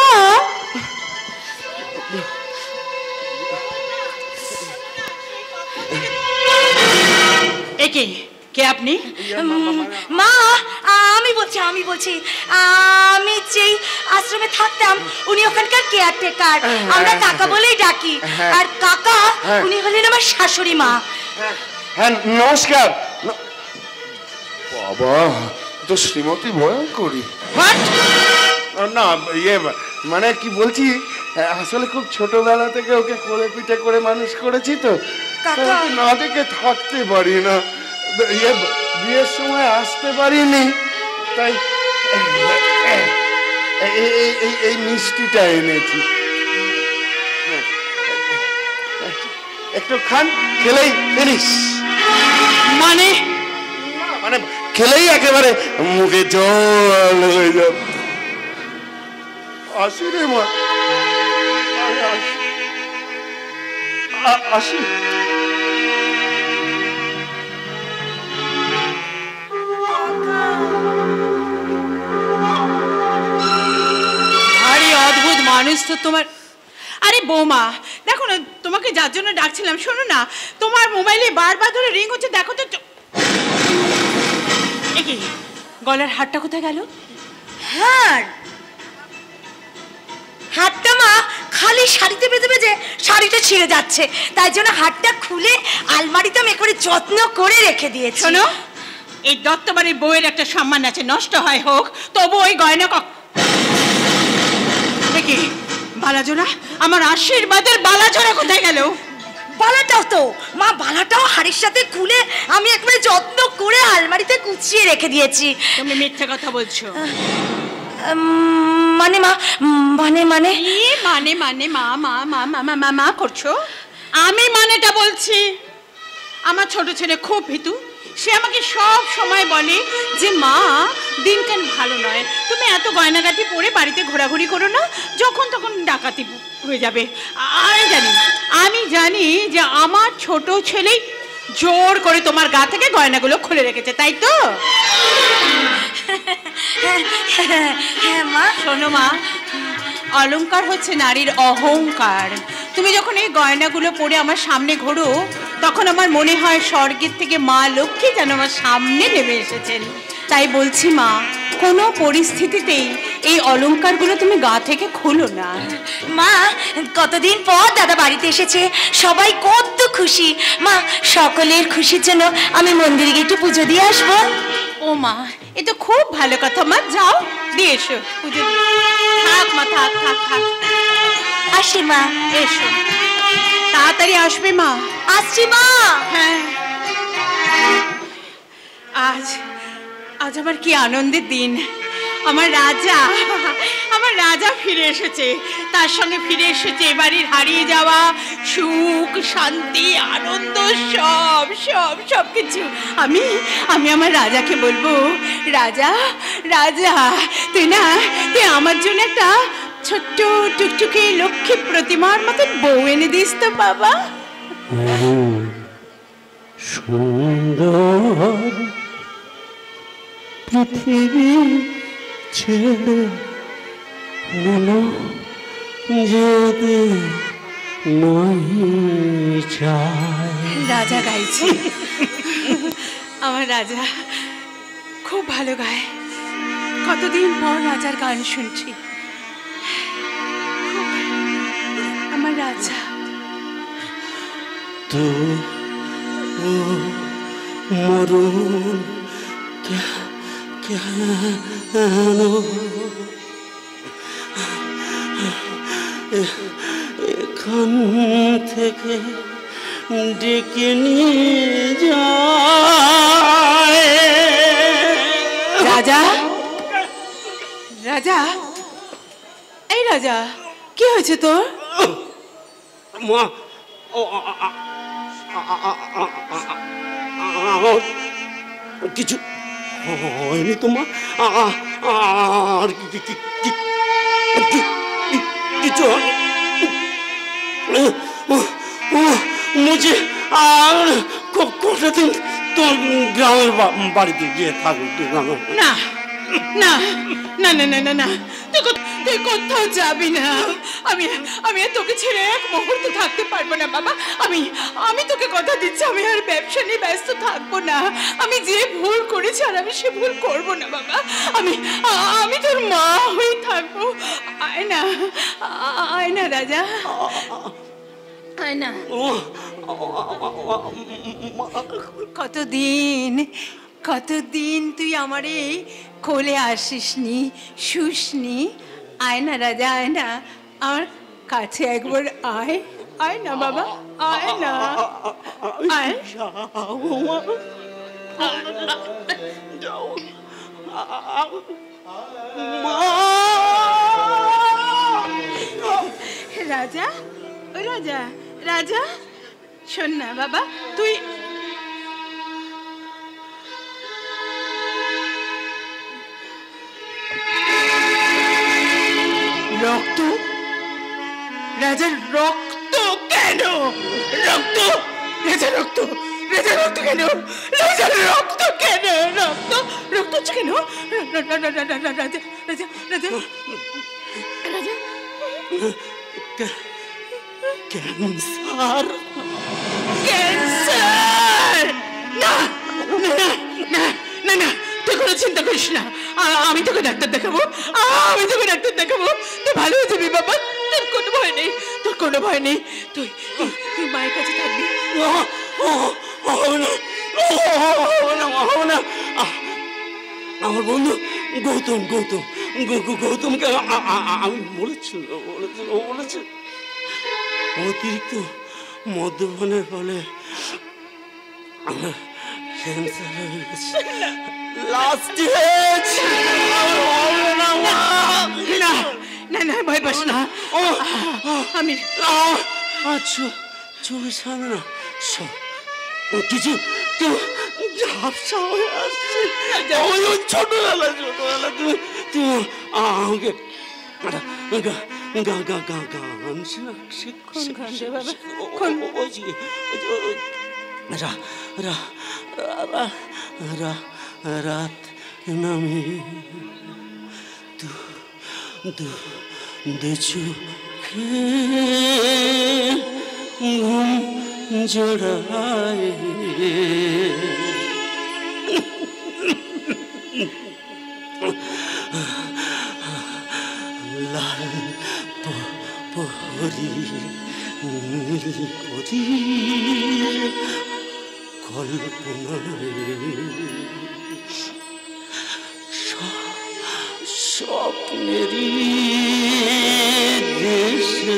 কে আপনি? মা, আমি বলছি আমি যেই আশ্রমে থাকতাম উনি ওখানকার কেয়ারটেকার। আমরা কাকা বলেই ডাকি। আর কাকা উনি হলেন আমার শাশুড়ি মা। হ্যাঁ নমস্কার। বাবা তো শ্রীমতী ভয়ঙ্করী। না মানে কি বলছি, আসলে খুব ছোটবেলা থেকে ওকে কোলে পিঠে করে মানুষ করেছি তো, না দেখে থাকতে পারি না। বিয়ের সময় আসতে পারিনি, তাই এই মিষ্টিটা এনেছি। একটু খান, খেলেই ফিনিশ। মানে খেলেই একেবারে মুখে জল হয়ে যাবে। আসি রে মা, আসি। ভারী অদ্ভুত মানুষ তো তোমার। আরে বৌমা দেখো না, তোমাকে যার জন্য ডাকছিলাম, শোনো না, তোমার মোবাইলে বারবার ধরে রিং হচ্ছে, দেখো তো। কি গলার হারটা কোথায় গেল? হাতটা মা খালি শাড়িতে বেঁধে বেঁধে শাড়িটা ছিঁড়ে যাচ্ছে, তাই জন্য হাতটা খুলে আলমারিতে আমি করে যত্ন করে রেখে দিয়েছি। শোনো, এই দত্তবাড়ির বউয়ের একটা সম্মান আছে, নষ্ট হয় হোক তবু ওই গয়না দেখি বালাজোড়া, আমার আশীর্বাদের বালাজোড়া কোথায় গেল? বালাটাও তো মা, বালাটাও হাড়ির সাথে খুলে আমি একবারে যত্ন করে আলমারিতে গুছিয়ে রেখে দিয়েছি। তুমি মিথ্যে কথা বলছো। মানে মা, মানে মানে মানে মানে মা মা মা মা মা মা করছো? আমি মানেটা বলছি। আমার ছোট ছেলে খুব ভীতু, সে আমাকে সব সময় বলে যে মা দিনকাল ভালো নয়, তুমি এত গয়নাগাটি পরে বাড়িতে ঘোরাঘুরি করো না, যখন তখন ডাকাতি হয়ে যাবে। আমি জানি যে আমার ছোট ছেলেই জোর করে তোমার গা থেকে গয়নাগুলো খুলে রেখেছে, তাই তো? হ্যাঁ মা। শোনো মা, অলংকার হচ্ছে নারীর অহংকার। তুমি যখন এই গয়নাগুলো পরে আমার সামনে ঘোরো, তখন আমার মনে হয় স্বর্গের থেকে মা লক্ষ্মী যেন আমার সামনে নেমে এসেছেন। তাই বলছি মা, কোনো পরিস্থিতিতেই এই অলংকারগুলো তুমি গা থেকে খুলো না। মা, কতদিন পর দাদা বাড়িতে এসেছে, সবাই কত খুশি। মা, সকলের খুশির জন্য আমি মন্দিরে গিয়ে একটু পুজো দিয়ে আসবো। ও মা, এ তো খুব ভালো কথা। মা যাও, দিয়ে এসো পুজো দিয়ে। থাক মা, থাক থাক থাক। আসি মা। এসো, তাড়াতাড়ি আসবে মা। আসছি মা। হ্যাঁ, আজ আমার কি আনন্দের দিন। আমার রাজা ফিরে এসেছে, তার সঙ্গে ফিরে এসেছে বাড়ির হারিয়ে যাওয়া সুখ, শান্তি, আনন্দ, সব সব সব কিছু। আমি আমার রাজাকে বলবো, রাজা রাজা তুই আমার জন্য একটা ছোট্ট টুকটুকে লক্ষ্মী প্রতিমার মতন বউ এনে দিস তো বাবা। সুন্দর পৃথিবী ছেড়ে মনো যেতে নয় চায়। রাজা গাইছে, আমার রাজা খুব ভালো গায়। কতদিন পর রাজার গান শুনছি। আমার রাজা তো মরুন কেন এখান থেকে ডেকে নিয়ে যায়। রাজা রাজা, এই রাজা, কি হয়েছে তোর? মা, কিছু হয়নি তোমার? আর কিছু মুঝে আর কটা দিন তোর গ্রামের বাড়িতে গিয়ে থাকবে। না না না না না না না, তুই কোথাও যাবি না। আমি তোকে ছেড়ে এক মুহূর্ত থাকতে পারবো না বাবা। আমি তোকে কথা দিচ্ছি, আমি আর ব্যবসা নিয়ে ব্যস্ত থাকবো না। আমি যে ভুল করেছি আর আমি সে ভুল করবো না বাবা। আমি তোর মা হয়ে থাকবো। আয় না রাজা, আয় না। কতদিন তুই আমারে কোলে আসিসনি, শুসনি। আয় না রাজা, আয় না আমার কাছে একবার আয়। আয় না বাবা, আয় না, আয়। রাজা, ওই রাজা, রাজা শোন না বাবা, তুই রক্ত, রাজার রক্ত কেন? রক্ত, রাজার রক্ত, রাজার রক্ত কেন? রাজার রক্ত কেন? রক্ত কেন? রাজা রাজা রাজা রাজা ক্যান্সার, ক্যান্সার। না না না না না, চিন্তা করিস না, আমি তোকে ডাক্তার দেখাবো, আমি তোকে ডাক্তার দেখাবো, তুই ভালো হয়ে যাবি বাবা, তোর কোনো ভয় নেই, তোর কোনো ভয় নেই, তুই তুই মায়ের কাছে থাকবি। আমার বন্ধু গৌতম গৌতম গৌতমকে আমি বলেছি অতিরিক্ত মদ্যপানের ফলে আমার ক্যান্সার হয়ে গেছে। লাস্ট না না ভয় পাস না, আমি আচ্ছা চোখের সামনে না কিছু ঝাপসা হয়ে আসছে। ছোটবেলা তুমি আমাকে গান রাত নামে দেছু ঘুম জড়ায় লাল পরি কল্পনায় স্বপ্নেরই দেশে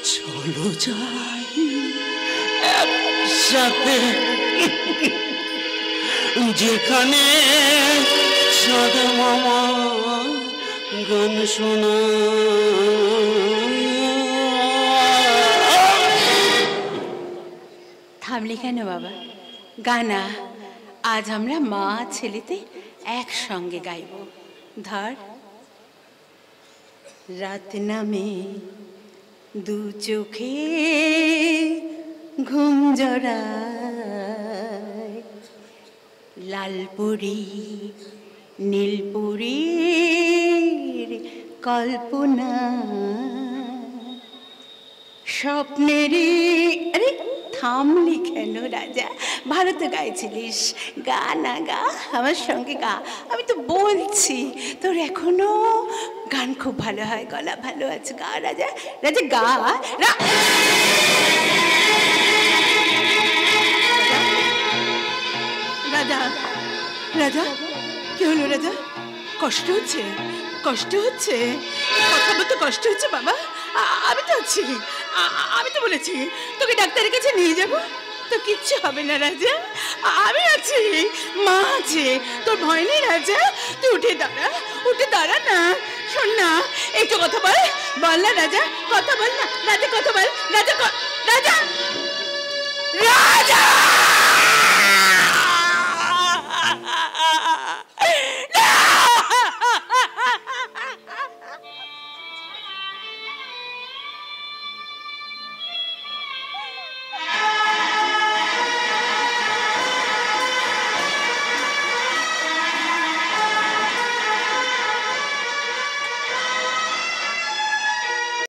চলো যাই একসাথে, যেখানে সাদা মামা গান শোনা। থামলি কেন বাবা? গানা আজ আমরা মা ছেলেতে একসঙ্গে গাইব। ধর। রাত নামে দু চোখে ঘুম জড়ায়, লালপুরি নীলপুরীর কল্পনা, স্বপ্নেরই। আরে থামলি কেন রাজা? ভালো তো গাইছিলিস, গা না গা, আমার সঙ্গে গা। আমি তো বলছি তোর এখনো গান খুব ভালো হয়, গলা ভালো আছে, গা রাজা, রাজা গা। রাজা রাজা কি হলো রাজা? কষ্ট হচ্ছে? কষ্ট হচ্ছে? কথা বলতে কষ্ট হচ্ছে বাবা? আমি তো আছি, আমি তো বলেছি তোকে ডাক্তারের কাছে নিয়ে যাব, তো কিচ্ছু হবে না রাজা, আমি আছি, মা আছে, তোর ভয় নেই রাজা। তুই উঠে দাঁড়া না। শোন না, একটু কথা বল না রাজা, কথা বল না রাজা, কথা বল রাজা,